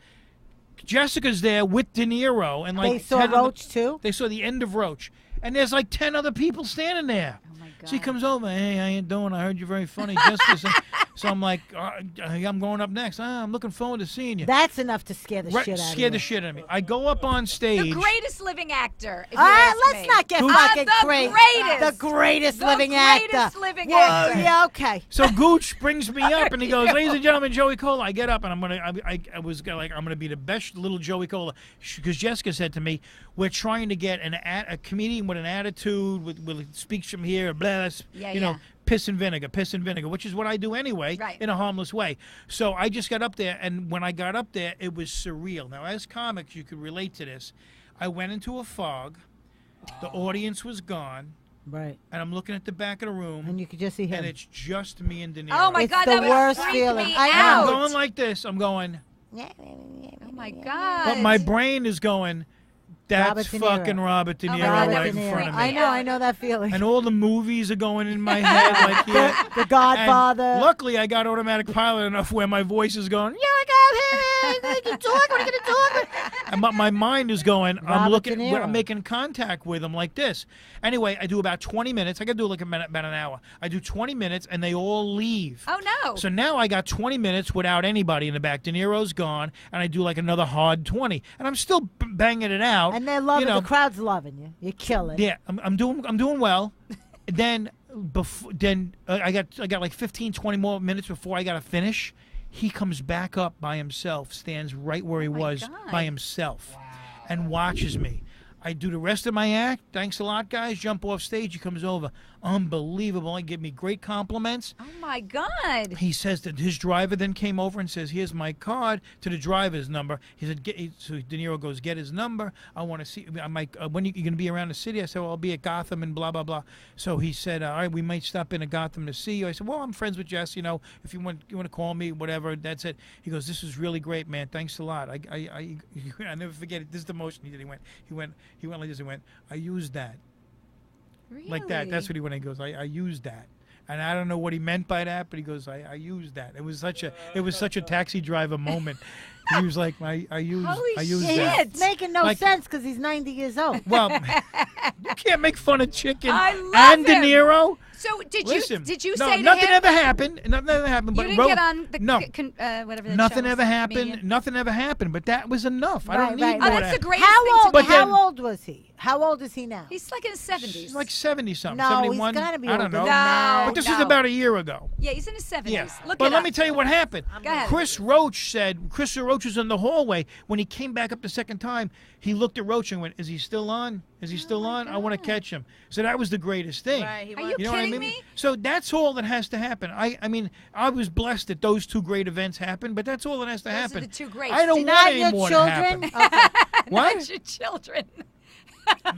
Jessica's there with De Niro and like They saw 10 other- Roach too? They saw the end of Roach, and there's like 10 other people standing there. oh my So he comes over. Hey, how you doing? I heard you're very funny. Jessica. So I'm like, I'm going up next. I'm looking forward to seeing you. That's enough to scare the shit out of you. Scare the shit out of me. I go up on stage. The greatest living actor. If All you right, ask let's me. not get Gooch. fucking The crazy. greatest. The greatest The living greatest actor. living Whoa, actor. yeah, okay. So Gooch brings me up and he goes, "Ladies and gentlemen, Joey Kola." I get up and I was like, I'm gonna be the best little Joey Kola, because Jessica said to me, "We're trying to get a comedian with an attitude, with speaks from here, blah, you know, piss and vinegar, which is what I do anyway, in a harmless way." So I just got up there, and when I got up there, it was surreal. Now, as comics, you could relate to this. I went into a fog. The audience was gone. Right. And I'm looking at the back of the room. And you could just see him. And it's just me and De Niro. Oh, my It's God, the that would worst freak feeling. me I know. And I'm out. going like this. I'm going. Oh, my God. But my brain is going, that's Robert De Niro. fucking Robert De Oh, my Niro God, that right would in front freak of me me. I know that feeling. And all the movies are going in my head like here. The Godfather. And luckily, I got automatic pilot enough where my voice is going, yeah, I got it. You talk, what are you going to talk? And my mind is going, Robert De Niro. I'm making contact with him like this. Anyway, I do about 20 minutes. I got to do like about an hour. I do 20 minutes, and they all leave. Oh, no. So now I got 20 minutes without anybody in the back. De Niro's gone, and I do like another hard 20. And I'm still banging it out. And they're loving you know. the crowd's loving you. You're killing. Yeah, I'm doing well. Then I got like 15, 20 more minutes before I got to finish. He comes back up by himself, stands right where he was God. by himself, and watches me. I do the rest of my act. Thanks a lot, guys. Jump off stage. He comes over. Unbelievable. He give me great compliments. Oh, my God. He says that his driver then came over and says, "Here's my card," to the driver's number. He said, so De Niro goes, "Get his number. I want to see." I'm like, "When you going to be around the city?" I said, "Well, I'll be at Gotham and blah, blah, blah." So he said, "All right, we might stop in at Gotham to see you." I said, "Well, I'm friends with Jess. You know, if you want to call me, whatever, that's it." He goes, "This is really great, man. Thanks a lot." I never forget it. This is the motion he did. He went like this. He went, "I used that." Really? Like that. That's what he went. He goes, I used that. And I don't know what he meant by that, but he goes, I used that. It was such a taxi driver moment. He was like, I used shit. that. It's making no Like- sense because he's 90 years old. Well, you can't make fun of Chicken I love and De him. Niro. So did Listen, you no, say to nothing him? ever happened. Nothing ever happened. You But didn't get on the no, whatever the nothing show ever is, happened. comedian? Nothing ever happened. But that was enough. I Right, don't need right, more. Oh, of that's the that. greatest How thing old? to But do. then- How old was he? How old is he now? He's like in his 70s. He's like 70 something. No, he's 71. gotta be I don't older know. than that. But this No. was about a year ago. Yeah, he's in his 70s. Yeah. Look But it let up. me tell you what happened. Go ahead. Chris Roach was in the hallway. When he came back up the second time, he looked at Roach and went, "Is he still on? Is he still on? I want to catch him." So that was the greatest thing. Are you know what I kidding mean? me? So that's all that has to happen. I mean, I was blessed that those two great events happened, but that's all that has to Those are happen. the two greats. I don't Not want any your more children. to happen. Okay. What? Not your children. What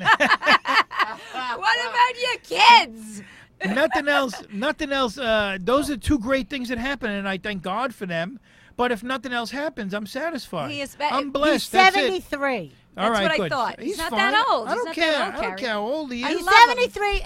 about your kids? Nothing else. Those are two great things that happen, and I thank God for them. But if nothing else happens, I'm satisfied. He is- I'm He's blessed. That's it. 73. All That's right, what I good. thought. He's not fine. that old. I He's don't not care. that old, I don't Carrie. care how old he is. He's love him. 73,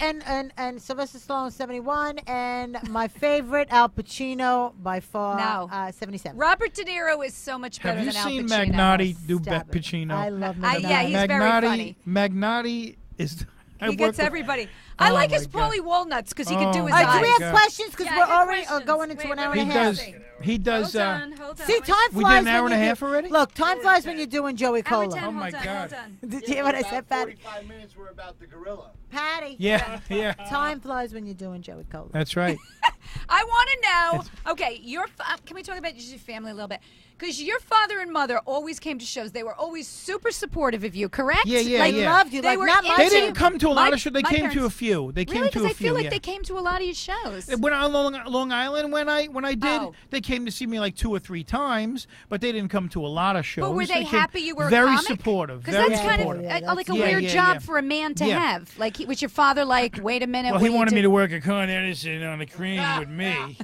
and Sylvester Stallone 71, and my favorite Al Pacino by far No. 77. Robert De Niro is so much better Have you than Al seen Pacino. Magnotti do Stop it. Pacino? I love I- Magnotti. yeah, he's very funny. Magnotti is. I He work gets with- everybody. I Oh, like my his God. Paulie Walnuts because he can do Oh, his All right, do eyes. we have God. questions? Because Yeah, I we're got already questions. going into Wait, an hour wait, and a He half. does. He does. Hold on, hold on. See, time We flies did an when hour and a you do- half already? Look, time flies when you're doing Joey Hour Cola. 10, Oh, my hold on, God. hold on. Did you hear what I said, Patty? 45 minutes were about the gorilla. Patty. Yeah, yeah. Time flies when you're doing Joey Cola. That's right. I want to know. Okay, can we talk about just your family a little bit? Because your father and mother always came to shows. They were always super supportive of you, correct? Yeah, yeah, like, yeah. Loved you. They Like, were not my They into- didn't come to a lot My- of shows. They my came to a parents- few. They came Really? to Because a I few. feel like yeah. they came to a lot of your shows. When I Long Island, when I did, Oh. they came to see me like 2 or 3 times, but they didn't come to a lot of shows. But were they came happy you were a very comic? supportive? Because Very that's kind supportive. of Yeah, like a yeah, weird yeah, job yeah. for a man to Yeah. have. Like, was your father like, wait a minute? Well, what he do you wanted do? me to work at Con Edison on the cream with me.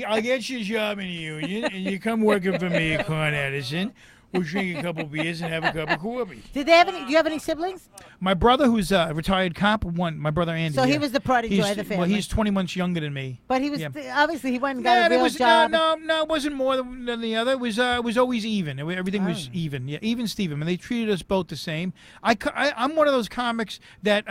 I'll get you a job in the union, and you come working for me at Con Edison. we'll drink a couple beers and have a cup of coffee. Did they have any? Do you have any siblings? My brother, who's a retired cop, my brother Andy. So he was the prodigy of the family. Well, he's 20 months younger than me. But he was obviously he went and got a real job. No, it wasn't more than the other. It was always even. Everything was even. Yeah, even Steven. And they treated us both the same. I'm one of those comics that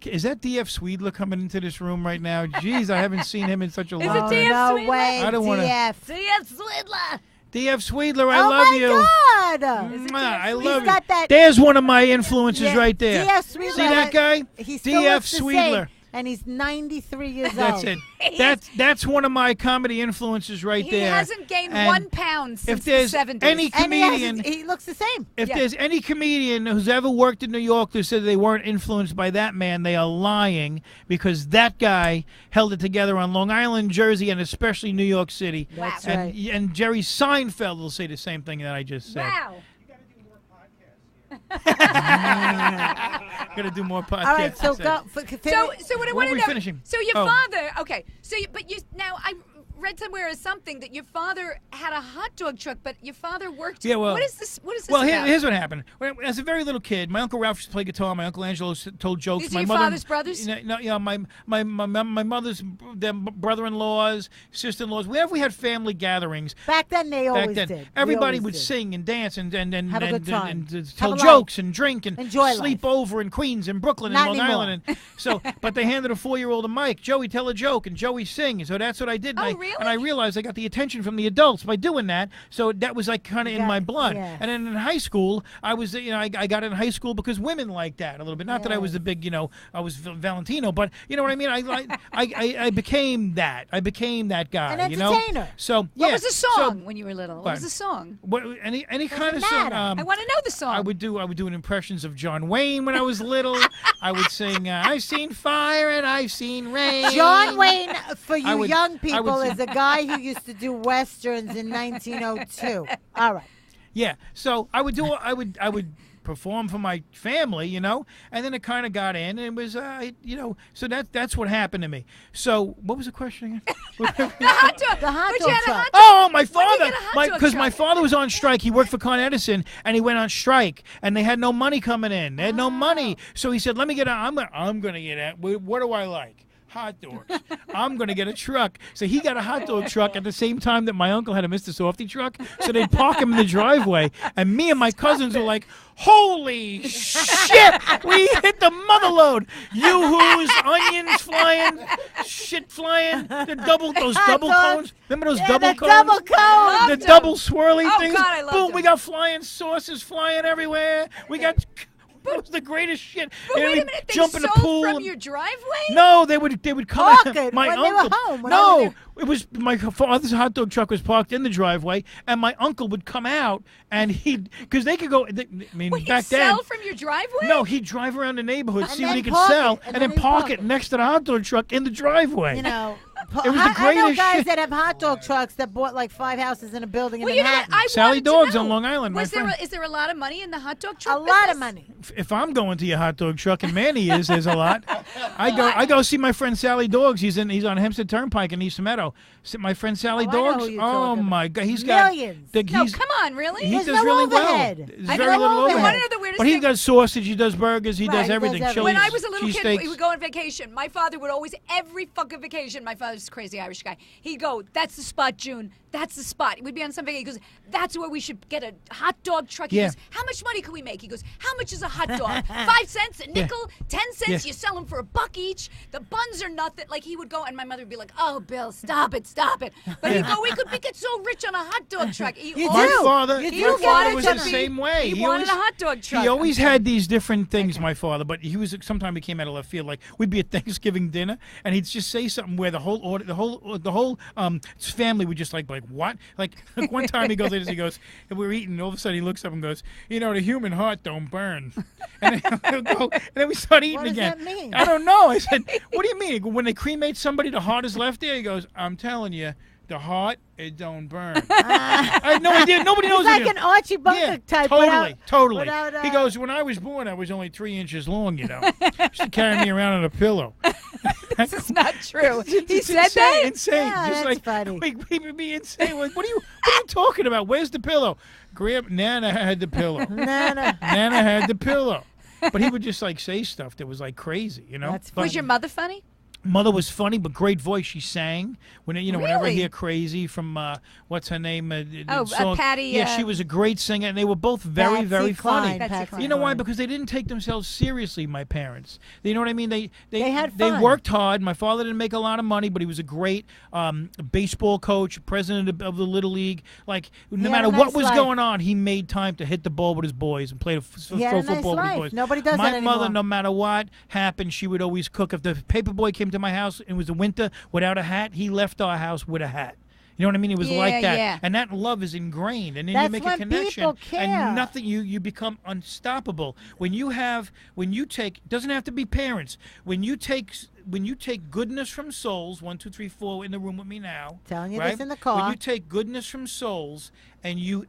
is that D.F. Sweedler coming into this room right now? Jeez, I haven't seen him in such a long time. Is it D.F. No Sweedler? way, I don't want to. D.F. Sweedler. D.F. Sweedler, I love you. Oh my God! Mwah, I He's love got you. that- There's one of my influences Yeah, right there. D.F. Sweedler. See that guy? He still D.F. looks the same, Sweedler. and he's 93 years That's old. it. That's one of my comedy influences right He there. hasn't gained And 1 pound since if there's the 70s. any And comedian, he looks the same. if Yeah. there's any comedian who's ever worked in New York that said they weren't influenced by that man, they are lying, because that guy held it together on Long Island, Jersey, and especially New York City. That's and, right. And Jerry Seinfeld will say the same thing that I just said. Wow. Gotta do more podcasts. All right, so I said. go. So what I When want are to we know. finishing? So your Oh. father, okay. So now I read somewhere or something that your father had a hot dog truck, but your father worked. Yeah, well- what is this? What is this Well, about? here's what happened. As a very little kid, my Uncle Ralph used to play guitar. My Uncle Angelo told jokes. These are my your mother, father's brothers? No, yeah, my mother's brother-in-laws, sister-in-laws. Whenever we had family gatherings, Back then, they back always then, did. everybody We would always did. sing and dance and Have a good time. and Have tell a jokes life. and drink and Enjoy sleep life. over in Queens and Brooklyn Not and Long anymore. Island. And so, but they handed a 4-year-old a mic. Joey, tell a joke, and Joey sing. So that's what I did. Oh, and really? And I realized I got the attention from the adults by doing that. So that was like kind of in my blood. yes. And then in high school, I was, I got in high school because women liked that a little bit. Not that I was the big, I was Valentino, but you know what I mean. I became that. I became that guy. An entertainer. So What yeah. was the So, song when you were little? What was What? the song? any kind of song? matter. I want to know the song. I would do impressions of John Wayne when I was little. I would sing, I've seen fire and I've seen rain. John Wayne, for you would- young I people, would- is a guy who used to do westerns in 1902. All right. Yeah. So I would perform for my family, and then it kind of got in, and it was, so that's what happened to me. So what was the question again? The hot dog. The hot But dog you had a truck. hot dog. Oh, my When did you father! get a hot dog Because my truck? father was on strike. He worked for Con Edison, and he went on strike, and they had no money coming in. They had no money, so he said, "Let me get. I'm gonna get it. What do I like? Hot dogs. I'm gonna get a truck." So he got a hot dog truck at the same time that my uncle had a Mr. Softy truck. So they'd park him in the driveway, and me and my cousins were like, "Holy shit! We hit the mother load! Yoo-hoos, onions flying, shit flying, those double dogs. cones. Remember those Yeah, double the cones? double cone. The Loved 'em. double swirly Oh, things. God, I loved Boom! 'em. We got flying saucers flying everywhere. We got. It was the greatest shit. But And wait we'd a minute, they jump in the sold pool. from and- your driveway? no, they would come Park out. it My when they were uncle. home, when no, I was it was my father's hot dog truck was parked in the driveway, and my uncle would come out, and because they could go. I mean, Wait, back he'd then. sell from your driveway? No, he'd drive around the neighborhood, And see what then he could park sell, it, and then park it next to the hot dog truck in the driveway. You know, It was the I know greatest guys shit. that have hot dog trucks that bought like 5 houses in a building in Well, you know what? Manhattan. I Sally wanted to Dogs know. on Long Island, my Was there friend. is there a lot of money in the hot dog truck A lot of business? money. If I'm going to your hot dog truck, and Manny there's a lot. I go see my friend Sally Dogs. He's on Hempstead Turnpike in East Meadow. My friend Sally Oh, I know Dogs. who you're Oh talking about. my God, he's got Millions. No, he's- come on, really? He There's does no really overhead. well. There's I very know. little You overhead. wanna know the weirdest But he thing? does sausage, he does burgers, he Right, does he does everything. everything. When Chilies, I was a little kid, cheesesteaks. we would go on vacation. My father would always, every fucking vacation, my father's a crazy Irish guy. He'd go, "That's the spot, June. That's the spot." We'd be on some vacation. He goes, "That's where we should get a hot dog truck." He Yeah. goes, "How much money can we make?" He goes, "How much is a hot dog? 5 cents, a nickel, 10 cents. Yeah. You sell them for $1 each. The buns are nothing." Like he would go, and my mother would be like, "Oh, Bill, stop it. But he'd go, "We could get so rich on a hot dog truck." He You My do. father, You my do get father it was to the be- same way. He wanted a hot dog truck. He always had these different things, my father, but sometimes he came out of left field. Like we'd be at Thanksgiving dinner, and he'd just say something where the whole family would just like what? Like one time he goes like this, he goes, and we're eating, and all of a sudden he looks up and goes, "The human heart don't burn." And then he'll go, and then we start eating What does again. that mean? I don't know. I said, "What do you mean? When they cremate somebody, the heart is left there?" He goes, "I'm telling you, the heart, it don't burn. I had no idea. Nobody knows. Like an Archie Bunker type. Totally. without, He goes, when I was born, I was only 3 inches long, you know. Used to carry me around on a pillow. This is not true. He It's said insane, that? Insane. Yeah, Just that's like, funny. He would be insane. Like, what are you talking about? Where's the pillow? Nana had the pillow. Nana had the pillow. But he would just like say stuff that was like crazy, you know. That's But Was your mother funny? mother was funny, but great voice. She sang when whenever I Really? hear Crazy from what's her name? Patty. Yeah, she was a great singer, and they were both very, Patsy very funny. Cline, Patsy Patsy Cline. You know why? Cline. Because they didn't take themselves seriously. My parents, you know what I mean? They had they fun. worked hard. My father didn't make a lot of money, but he was a great baseball coach, president of the Little League. Like no had matter a what nice was life. going on, he made time to hit the ball with his boys and play He had a nice football with his life. boys. Nobody does My that mother, anymore. no matter what happened, she would always cook. If the paper boy came to my house and it was the winter without a hat, he left our house with a hat. You know what I mean? It was like that. Yeah. And that love is ingrained. And then you That's make a when connection. people care. And nothing, you become unstoppable. When you take, doesn't have to be parents. When you take goodness from souls, 1, 2, 3, 4 in the room with me now. Telling you right? this in the car. When you take goodness from souls and you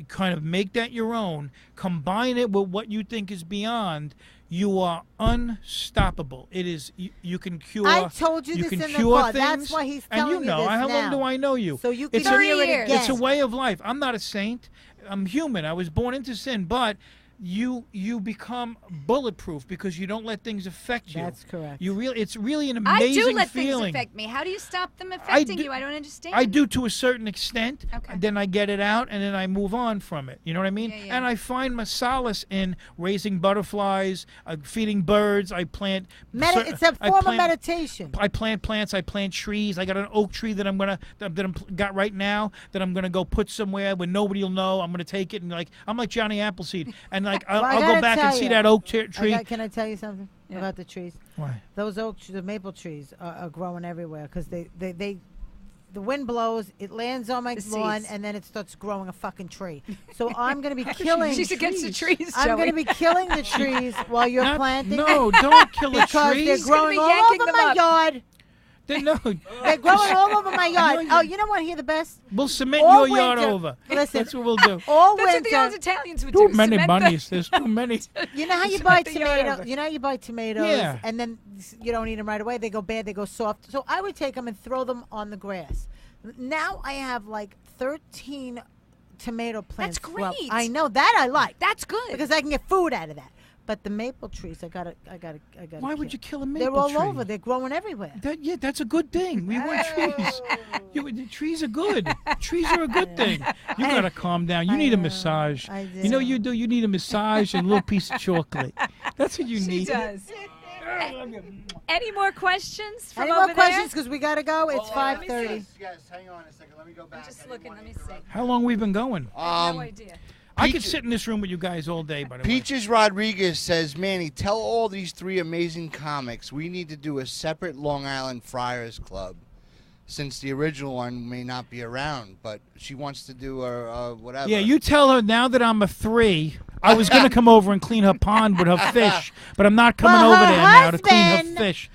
kind of make that your own, combine it with what you think is beyond, you are unstoppable. It is you can cure. I told you you this can in the cure car. That's things, why he's and telling you you know this how long now. do I know you? So you can It's hear a- it years. again. It's a way of life. I'm not a saint. I'm human. I was born into sin, but you become bulletproof because you don't let things affect you. That's correct. It's really an I amazing do let feeling. things affect me. How do you stop them affecting do- you? I don't understand. I do to a certain extent. Okay. And then I get it out, and then I move on from it. You know what I mean? Yeah. And I find my solace in raising butterflies, feeding birds. I plant. It's a I form of plant- meditation. I plant plants. I plant trees. I got an oak tree that I'm got right now that I'm gonna go put somewhere where nobody will know. I'm gonna take it and I'm like Johnny Appleseed, and like Well, I I'll go gotta back and tell see you, that oak tree. Can I tell you something about the trees? Why? Those the maple trees are growing everywhere because the wind blows, it lands on my The lawn, seeds. and then it starts growing a fucking tree. So I'm going to be killing. She's against the trees, I'm Joey. going to be killing the trees while you're planting. No, don't kill a because tree. they're She's gonna growing be all yanking over them my up. yard. No, They're growing all over my yard. Oh, you know what? Hear the best? we'll cement All your yard winter- over. Listen. That's what we'll do. All That's what the old winter. Italians would Too do. many cement the- bunnies. There's too many. You know how you Cement buy the yard tomatoes? over. You know how you buy tomatoes, Yeah. and then you don't eat them right away. They go bad. They go soft. So I would take them and throw them on the grass. Now I have like 13 tomato plants. That's grow- great. I know that I like That's good. because I can get food out of that. But the maple trees, I gotta. Why would you kill a maple They're all tree? over. They're growing everywhere. That's a good thing. We want trees. The trees are good. Trees are a good thing. You gotta calm down. You need a massage. I You know do. you do. You need a massage and a little piece of chocolate. That's what you she need. does. Any more questions from Any over more questions? Because we gotta go. It's 5:30. Yes, hang on a second. Let me go back. Just looking. Let me see. How long we been going? No idea. I could Peaches- sit in this room with you guys all day. By the way. Peaches Rodriguez says, Manny, tell all these 3 amazing comics we need to do a separate Long Island Friars Club, since the original one may not be around, but she wants to do a whatever. Yeah, you tell her now that I'm a 3. I was gonna come over and clean her pond with her fish, but I'm not coming Well, over her there now to clean her husband- fish.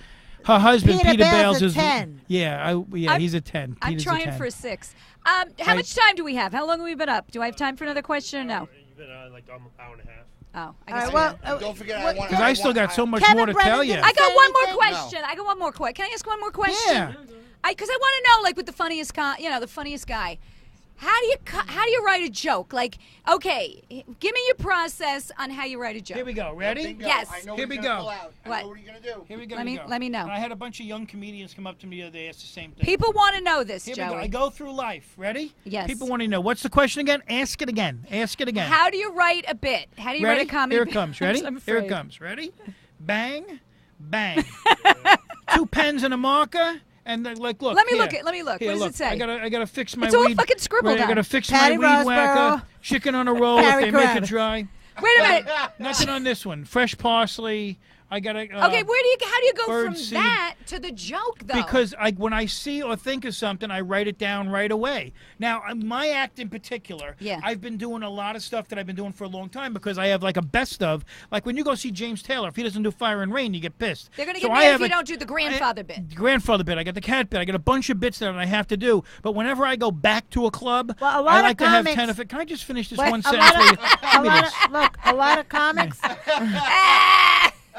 Her husband, Peter Peter Bale's Bales, a is 10. Yeah, he's a 10. I'm Peter's trying a 10. for a 6. How much time do we have? How long have we been up? Do I have time for another question or no? You've been like an hour and a half. Oh, I All guess. right. Well, And don't forget, what- I want. Because I still got so much Kevin more to Brennan tell you. didn't I got one more anything? question. I got one more question. Can I ask one more question? Yeah. Because I want to know, like, with the funniest guy, the funniest guy. How do you write a joke? Like, okay, give me your process on how you write a joke. Here we go. Ready? Bingo. Yes. I know Here what we you're gonna go. pull out. I What? know what you're gonna do. Here we go. Let here we me- go. let me know. And I had a bunch of young comedians come up to me the other day, ask the same thing. People want to know this, Here we go. Joey. I go through life. Ready? Yes. People want to know. What's the question again? Ask it again. Ask it again. How do you write a bit? How do you Ready? write a comedy Here it bit? comes. Ready? I'm Here it afraid. comes. Ready? Bang, bang. 2 pens and a marker. And then, like, look. Let me here. look. Let me look. Here, What does look. it say? I gotta fix my It's all weed. fucking scribbled Right, I gotta out. fix Patty my weed Rosborough. whacker. Chicken on a roll if Gary they make Kravitz. it dry. Wait a minute. Nothing on this one. Fresh parsley. I got to. Okay, how do you go from birdseed. that to the joke though? Because when I see or think of something, I write it down right away. Now, my act in particular, Yeah. I've been doing a lot of stuff that I've been doing for a long time because I have like a best of. Like when you go see James Taylor, if he doesn't do Fire and Rain, you get pissed. They're gonna So get I mad if have you a- don't do the grandfather bit. Grandfather bit. I got the cat bit. I got a bunch of bits that I have to do. But whenever I go back to a club, Well, a lot I of like to have comics- 10 of it. Can I just finish this Wait, one a sentence? lot of- Give me this. Look, a lot of comics.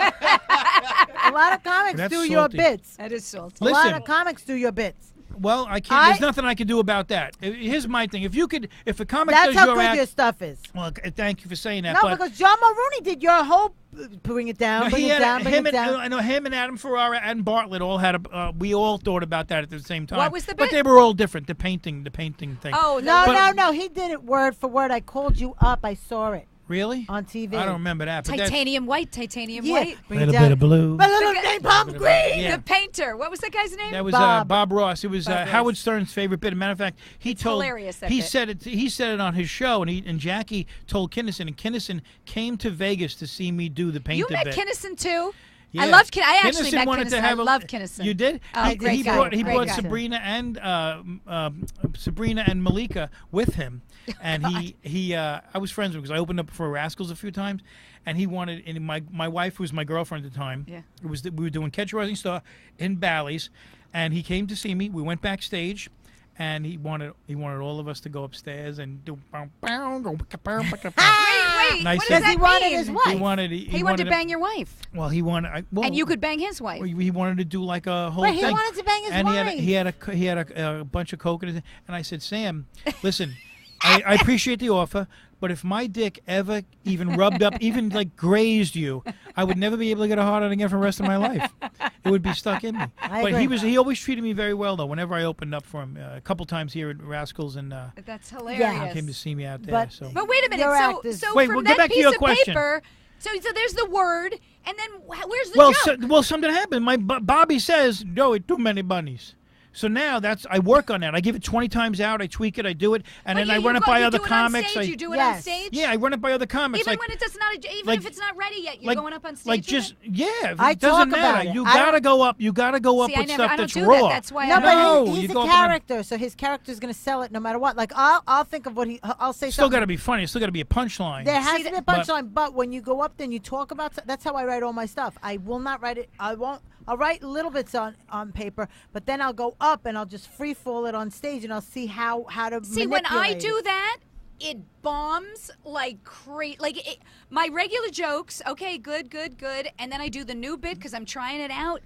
A lot of comics That's do your salty. bits. That is salty. A lot Listen. of comics do your bits. Well, I can't. There's nothing I can do about that. Here's my thing. If a comic That's does how your good act, your stuff is. well, thank you for saying that. No, but because John Mulrooney did your whole bring it down, no, bring he it had down, bring him it and down. I know him and Adam Ferrara and Bartlett all had a. We all thought about that at the same time. What was the But bit? they were all different. The painting thing. Oh, No, he did it word for word. I called you up. I saw it Really? on TV. I don't remember that. But titanium white. Yeah, White. bring Little it down. bit of blue. A little The- napalm green. Yeah. The painter. What was that guy's name? That was Bob. Bob Ross. It was Bob Ross. Howard Stern's favorite bit. As a matter of fact, he told hilarious, that he bit. said it. He said it on his show, and Jackie told Kinnison, and Kinnison came to Vegas to see me do the You painter met bit. Kinnison too. Yeah. I loved Kinnison. I actually Kinnison met wanted Kinnison. to have I a- love Kinnison. You did? Oh, he great guy. brought Great guy. Sabrina and Malika with him, and I was friends with him because I opened up for Rascals a few times, and he wanted. And my wife, who was my girlfriend at the time, Yeah. we were doing Catch a Rising Star in Bally's, and he came to see me. We went backstage. And he wanted all of us to go upstairs and do. Wait, And I what said- does that He wanted mean? his wife. He wanted to bang your wife, Well, he wanted. and you could bang his wife. He wanted to do like a whole Wait, he thing. wanted to bang his and wife. he had a bunch of coke in it. And I said, Sam, listen, I appreciate the offer, but if my dick ever even rubbed up, even like grazed you, I would never be able to get a hard on again for the rest of my life. It would be stuck in me. I But agree. he always treated me very well though. Whenever I opened up for him, a couple times here at Rascals, and That's he hilarious. came to see me out there. But- so. But wait a minute. Your So, act is- so Wait, from well, that get back to piece your of question. paper, so there's the word, and then where's the joke? Well, something happened. Bobby says, "No, too many bunnies." So now I work on that. I give it 20 times out. I tweak it. I do it, and But then I you run it go- by you other do it on comics. stage, you do it on Yes. stage. Yeah, I run it by other comics. Even like, when it does not, even like- if it's not ready yet, you're like, going up on stage. like with just it? yeah. I It doesn't talk matter. about it. You I gotta don't- go up. You gotta go up See, with I stuff don't that's do raw. that. That's why No, I but No, he's you a go up and- character, so his character's going to sell it no matter what. Like I'll think of what I'll say. Still something. got to be funny. It's still got to be a punchline. There has See, to be a but- punchline, but when you go up there and you talk about, that's how I write all my stuff. I will not write it. I won't. I'll write little bits on paper, but then I'll go up and I'll just free fall it on stage, and I'll see how to. See, when I manipulate do it. that, it bombs like crazy. My regular jokes, okay, good, and then I do the new bit because I'm trying it out.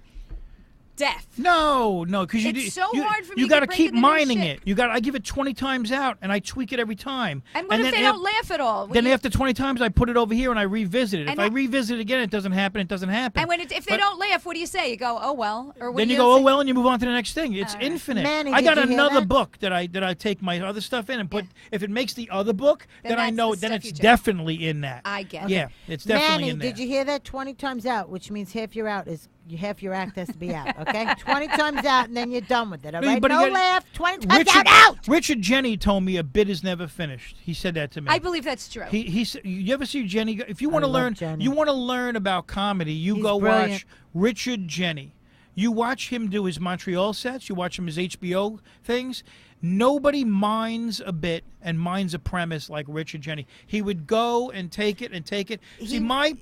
Death. No, because It's so hard for me You to got to break keep into new mining shit. it. I give it 20 times out, and I tweak it every time. And what if they don't laugh at all? Then after 20 times, I put it over here and I revisit it. If And I that- revisit it again, it doesn't happen. It doesn't happen. And if they But- don't laugh, what do you say? You go, oh well, or what then do you go, oh say? well, and you move on to the next thing. It's infinite. Manny, I did got you hear another that? book that I take my other stuff in and put. If it makes the other book, Then then I that's know the then stuff it's you do. definitely in that. I get it. Yeah, it's definitely Manny, in there. did you hear that? 20 times out, which means half your out is half your act has to be out. Okay, 20 times out, and then you're done with it. All right, But you no gotta- laugh. 20 times Richard, out. Richard Jenny told me a bit is never finished. He said that to me. I believe that's true. He said, you ever see Jenny? If you want to love learn, Jenny. you want to learn about comedy, you He's go brilliant. watch Richard Jenny. You watch him do his Montreal sets. You watch him his HBO things. Nobody minds a bit and minds a premise like Richard Jenny. He would go and take it and take it. See, my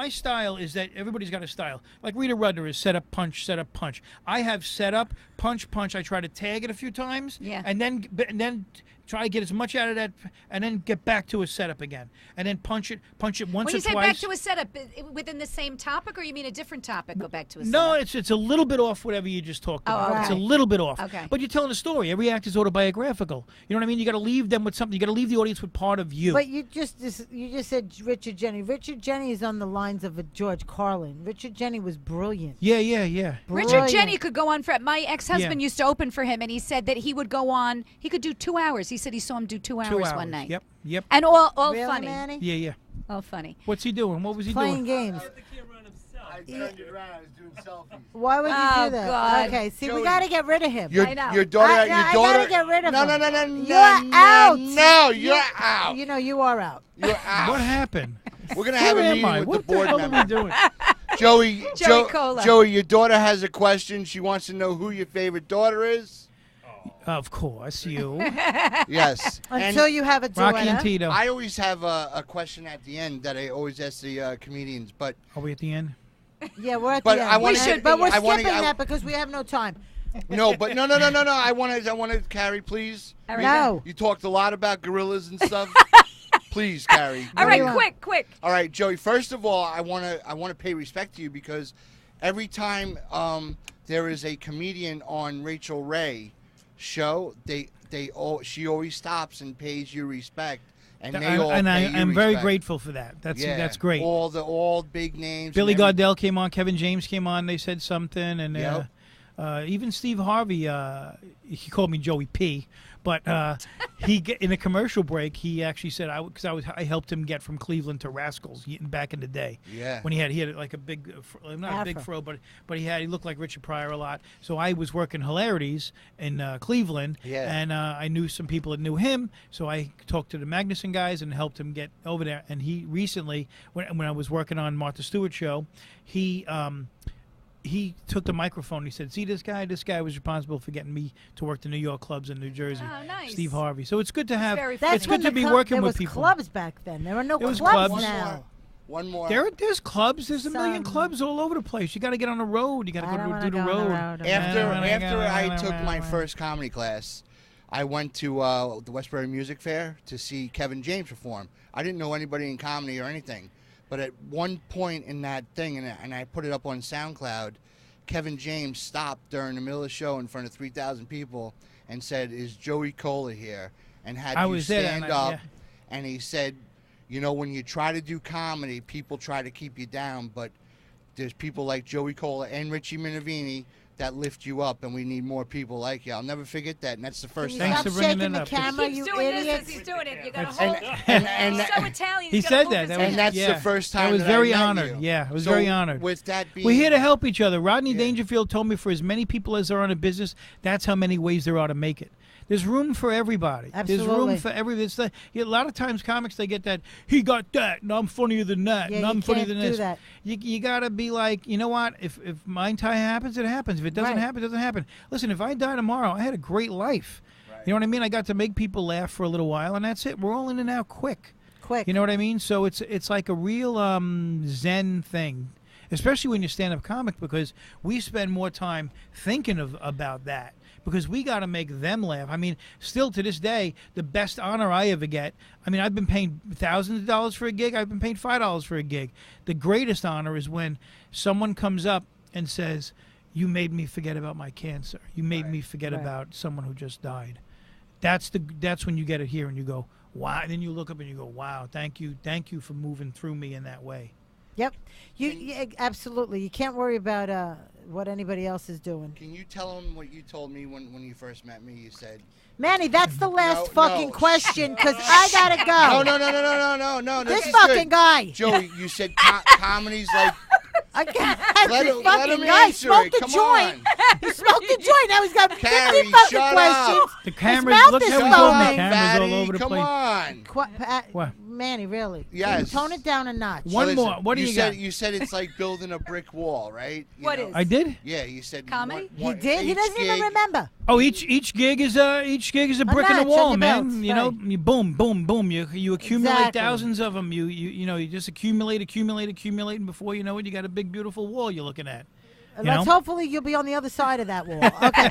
style is that everybody's got a style. Like Rita Rudner is set up, punch, set up, punch. I have set up, punch, punch. I try to tag it a few times, Yeah. and then try to get as much out of that, and then get back to a setup again, and then punch it once when or you say twice. back to a setup, within the same topic, or you mean a different topic? Go back to a No, setup. it's a little bit off whatever you just talked about. okay. It's a little bit off. Okay. But you're telling a story. Every act is autobiographical. You know what I mean? You got to leave them with something. You got to leave the audience with part of you. But you just said Richard Jenny. Richard Jenny is on the lines of a George Carlin. Richard Jenny was brilliant. yeah. Richard Brilliant. Jenny could go on for. My ex-husband used to open for him, and he said that he would go on. He could do 2 hours. He said he saw him do 2 hours, 2 hours. one night. Yep. And all Really, funny. Manny? Yeah. All funny. What's he doing? What was he Playing doing? games. I turned it around. I was doing selfies. Why would you Oh, do that? God. Okay, see, we Joey. got to get rid of him. Your I know. your daughter. I your gotta daughter. get rid of no, him. no, no, no, You're no, out. No, you're out. You know, you are out. You're out. What happened? We're gonna have Where a am meeting I? with What the board hell are we members. doing? Joey, Joey Kola. Joey, your daughter has a question. She wants to know who your favorite daughter is. Of course, you. Yes. Until you have a daughter. Rocky and Tito. I always have a question at the end that I always ask the comedians, but Are we at the end? Yeah, we're at But the end. I wanna get- but we're I wanna- skipping I- that because we have no time. no. I want to, Carrie, please. All right. No. You talked a lot about gorillas and stuff. Please, Carrie. All do right, you want? quick. All right, Joey. First of all, I want to pay respect to you because every time there is a comedian on Rachel Ray show, she always stops and pays you respect, and they all pay you I'm very respect. grateful for that. That's great. All big names. Billy and every- Gardell came on. Kevin James came on. They said something, and Yep. even Steve Harvey. He called me Joey P. But in a commercial break, he actually said I helped him get from Cleveland to Rascals back in the day. Yeah. When he had like a big, not a big Afro. fro, but he looked like Richard Pryor a lot. So I was working Hilarities in Cleveland, Yeah. and I knew some people that knew him. So I talked to the Magnuson guys and helped him get over there. And he recently, when I was working on Martha Stewart show, he took the microphone. He said, "See this guy? This guy was responsible for getting me to work the New York clubs in New Jersey." Oh, nice. Steve Harvey. So it's good to have. very That's It's when good to be there working was with people. clubs back then. There were no There was clubs clubs. now. One more. There's clubs. There's a million Some- clubs all over the place. You got to get on the road. You got to I go don't do wanna the go on the road. road. After I took my first comedy class, I went to the Westbury Music Fair to see Kevin James perform. I didn't know anybody in comedy or anything, but at one point in that thing, and I put it up on SoundCloud, Kevin James stopped during the middle of the show in front of 3,000 people and said, "Is Joey Kola here?" And had I you was there that stand night, up, yeah. and he said, "You know, when you try to do comedy, people try to keep you down, but there's people like Joey Kola and Richie Minervini that lift you up, and we need more people like you." I'll never forget that, and that's the first You Thanks time. for stop bringing shaking that the up. camera, Keeps you doing this idiot. as he's doing it. You got to And- hold. and- He's so Italian. He He's gotta said move that. his That head. And that's Yeah. the first time I was that very I met honored. you. Yeah, I was So very honored. With that being, We're here to help each other. Rodney Yeah. Dangerfield told me for as many people as there are in a business, that's how many ways there are to make it. There's room for everybody. There's Absolutely. room for every. A lot of times comics, they get that, he got that, and I'm funnier than that, Yeah, and I'm you funnier can't than do this. that. You got to be like, you know what? If mine tie happens, it happens. If it doesn't Right. happen, it doesn't happen. Listen, if I die tomorrow, I had a great life. You know what I mean? I got to make people laugh for a little while, and that's it. We're all in and out quick. Quick. You know what I mean? So it's like a real Zen thing, especially when you're stand-up comic, because we spend more time thinking about that, because we got to make them laugh. I mean, still to this day, the best honor I ever get, I mean, I've been paying thousands of dollars for a gig. I've been paid $5 for a gig. The greatest honor is when someone comes up and says, "You made me forget about my cancer. You made me forget Right. about someone who just died." That's when you get it here and you go, wow. And then you look up and you go, wow, thank you for moving through me in that way. Yep. You absolutely. You can't worry about what anybody else is doing. Can you tell him what you told me when you first met me? You said, Manny, that's the last No, fucking no. question because I gotta go. No. This is fucking good. guy. Joey, you said comedy's like. I can't. Let This him fucking guy answer smoked it. a Come joint. on. He smoked a joint. Now he's got 50 Carrie, fucking shut questions. up. The His cameras, mouth look is how he's foaming. holding the cameras Fatty, all over the come place. on. What? Manny, really? Yes. Tone it down a notch. One Listen, more. What do you said, got? You said it's like building a brick wall, right? What know? is? I did? Yeah, you said Comedy? He did. He each doesn't even gig- remember. Oh, each gig is a brick in notch the on wall, your man. belts, You know, right. you boom, boom, boom. You accumulate Exactly. thousands of them. You just accumulate, and before you know it, you got a big, beautiful wall you're looking at. Let's know? hopefully you'll be on the other side of that wall. Okay.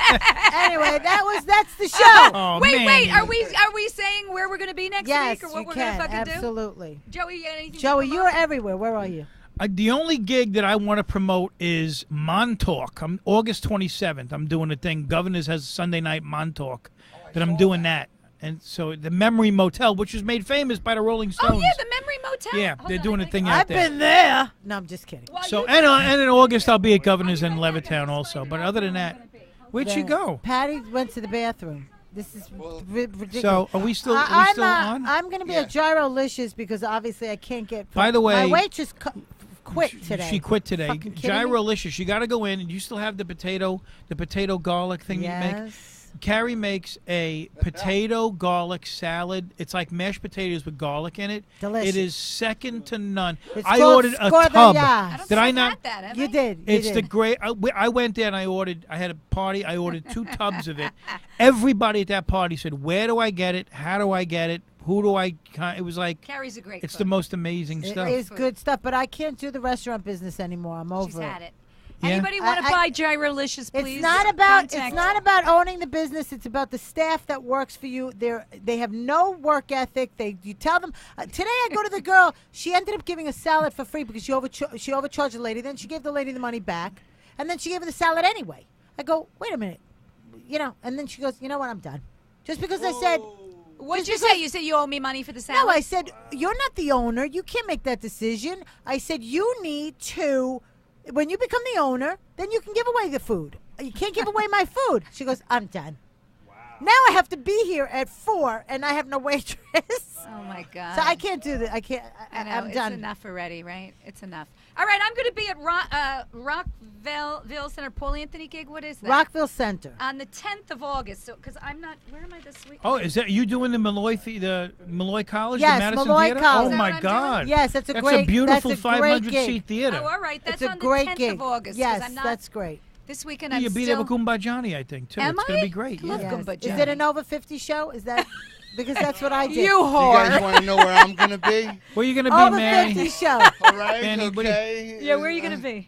Anyway, that's the show. Oh, Wait, man. are we saying where we're going to be next Yes, week or what you we're can. going to fucking Absolutely. do? Joey, you got anything? Joey, to you're everywhere. Where are you? The only gig that I want to promote is Montauk. I'm August 27th. I'm doing a thing. Governors has a Sunday night Montauk. I'm doing that. And so the Memory Motel, which was made famous by the Rolling Stones. Oh yeah, the Memory Motel. Yeah, Hold they're on, doing I a gotta thing go. out I've there. been there. No, I'm just kidding. Well, So you- and in August I'll be at Governors in Levittown also. But other than that, where'd she go? Patty went to the bathroom. This is ridiculous. So are we still I'm on? I'm going to be Yeah. at Gyrolicious because obviously I can't get. By the way- my waitress quit today. She quit today. Fucking kidding me? Gyrolicious. You got to go in, and you still have the potato garlic thing you make. Yes. Carrie makes a potato garlic salad. It's like mashed potatoes with garlic in it. Delicious. It is second to none. It's I called ordered a scorda tub. ya. I don't Did I think I've not? had that, have You I? did. You It's did. the great. I went there and I had a party. I ordered 2 tubs of it. Everybody at that party said, "Where do I get it? How do I get it? Who do I?" It was like Carrie's a great it's cook. the most amazing It stuff. is good stuff, but I can't do the restaurant business anymore. I'm over She's had it. Yeah. Anybody want to I- buy Gyrolicious, please? It's not about Contact- owning the business. It's about the staff that works for you. They have no work ethic. You tell them. Today I go to the girl. She ended up giving a salad for free because she overcharged the lady. Then she gave the lady the money back, and then she gave her the salad anyway. I go, wait a minute, and then she goes, you know what? I'm done. Just because I said. What did just you say? You said you owe me money for the salad? No, I said, you're not the owner. You can't make that decision. I said, you need to, when you become the owner, then you can give away the food. You can't give away my food. She goes, I'm done. Wow. Now I have to be here at 4, and I have no waitress. Oh, my God. So I can't do that. I can't. I know, I'm it's done. enough already, right? It's enough. All right, I'm going to be at Rockville Center, Paul Anthony gig. What is that? Rockville Center. On the 10th of August. So, because I'm not, where am I this week? Oh, is that you doing the Malloy College? Yes, the Madison Malloy Theater? College. Oh Is that my what I'm God! Yes, that's a That's great. a beautiful that's a great 500 gig. seat theater. Oh, all right. That's It's a on the great 10th gig. of August. 'cause Yes, I'm not, that's great. this weekend Yeah, I'm you'll be still... there with Gumbajani, I think, too. Am It's going I? to be great. Love Yeah. Gumba Is it an over 50 show? Is that because that's what I did? You Do you whore. guys want to know where I'm going to be? Where you going to be, over Manny? 50 show. All right, Manny, what do you- okay. Yeah, where are you going to be?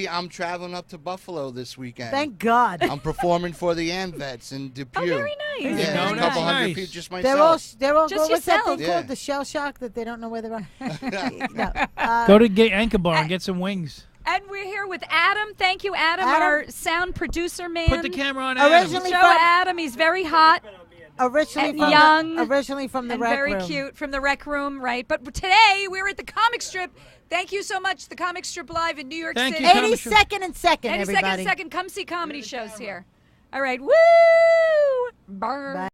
I'm traveling up to Buffalo this weekend. Thank God. I'm performing for the AMVETs in Depew. Oh, very nice. There you Yeah, go, a that's couple hundred nice. people, just They're all myself. Just what's that yourself. thing Yeah. called? The shell shock that they don't know where they're on. No, Go to Anchor Bar and get some wings. And we're here with Adam. Thank you, Adam, Adam? our sound producer man. Put the camera on Adam. Originally Show from- Adam. He's very hot originally and from young originally from the and rec very room. cute from the rec room, right? But today we're at the comic strip. Thank you so much, the comic strip live in New York Thank City. you, 82nd and 2nd, 82nd, everybody. second. Come see comedy shows here. All right. Woo! Burn. Bye.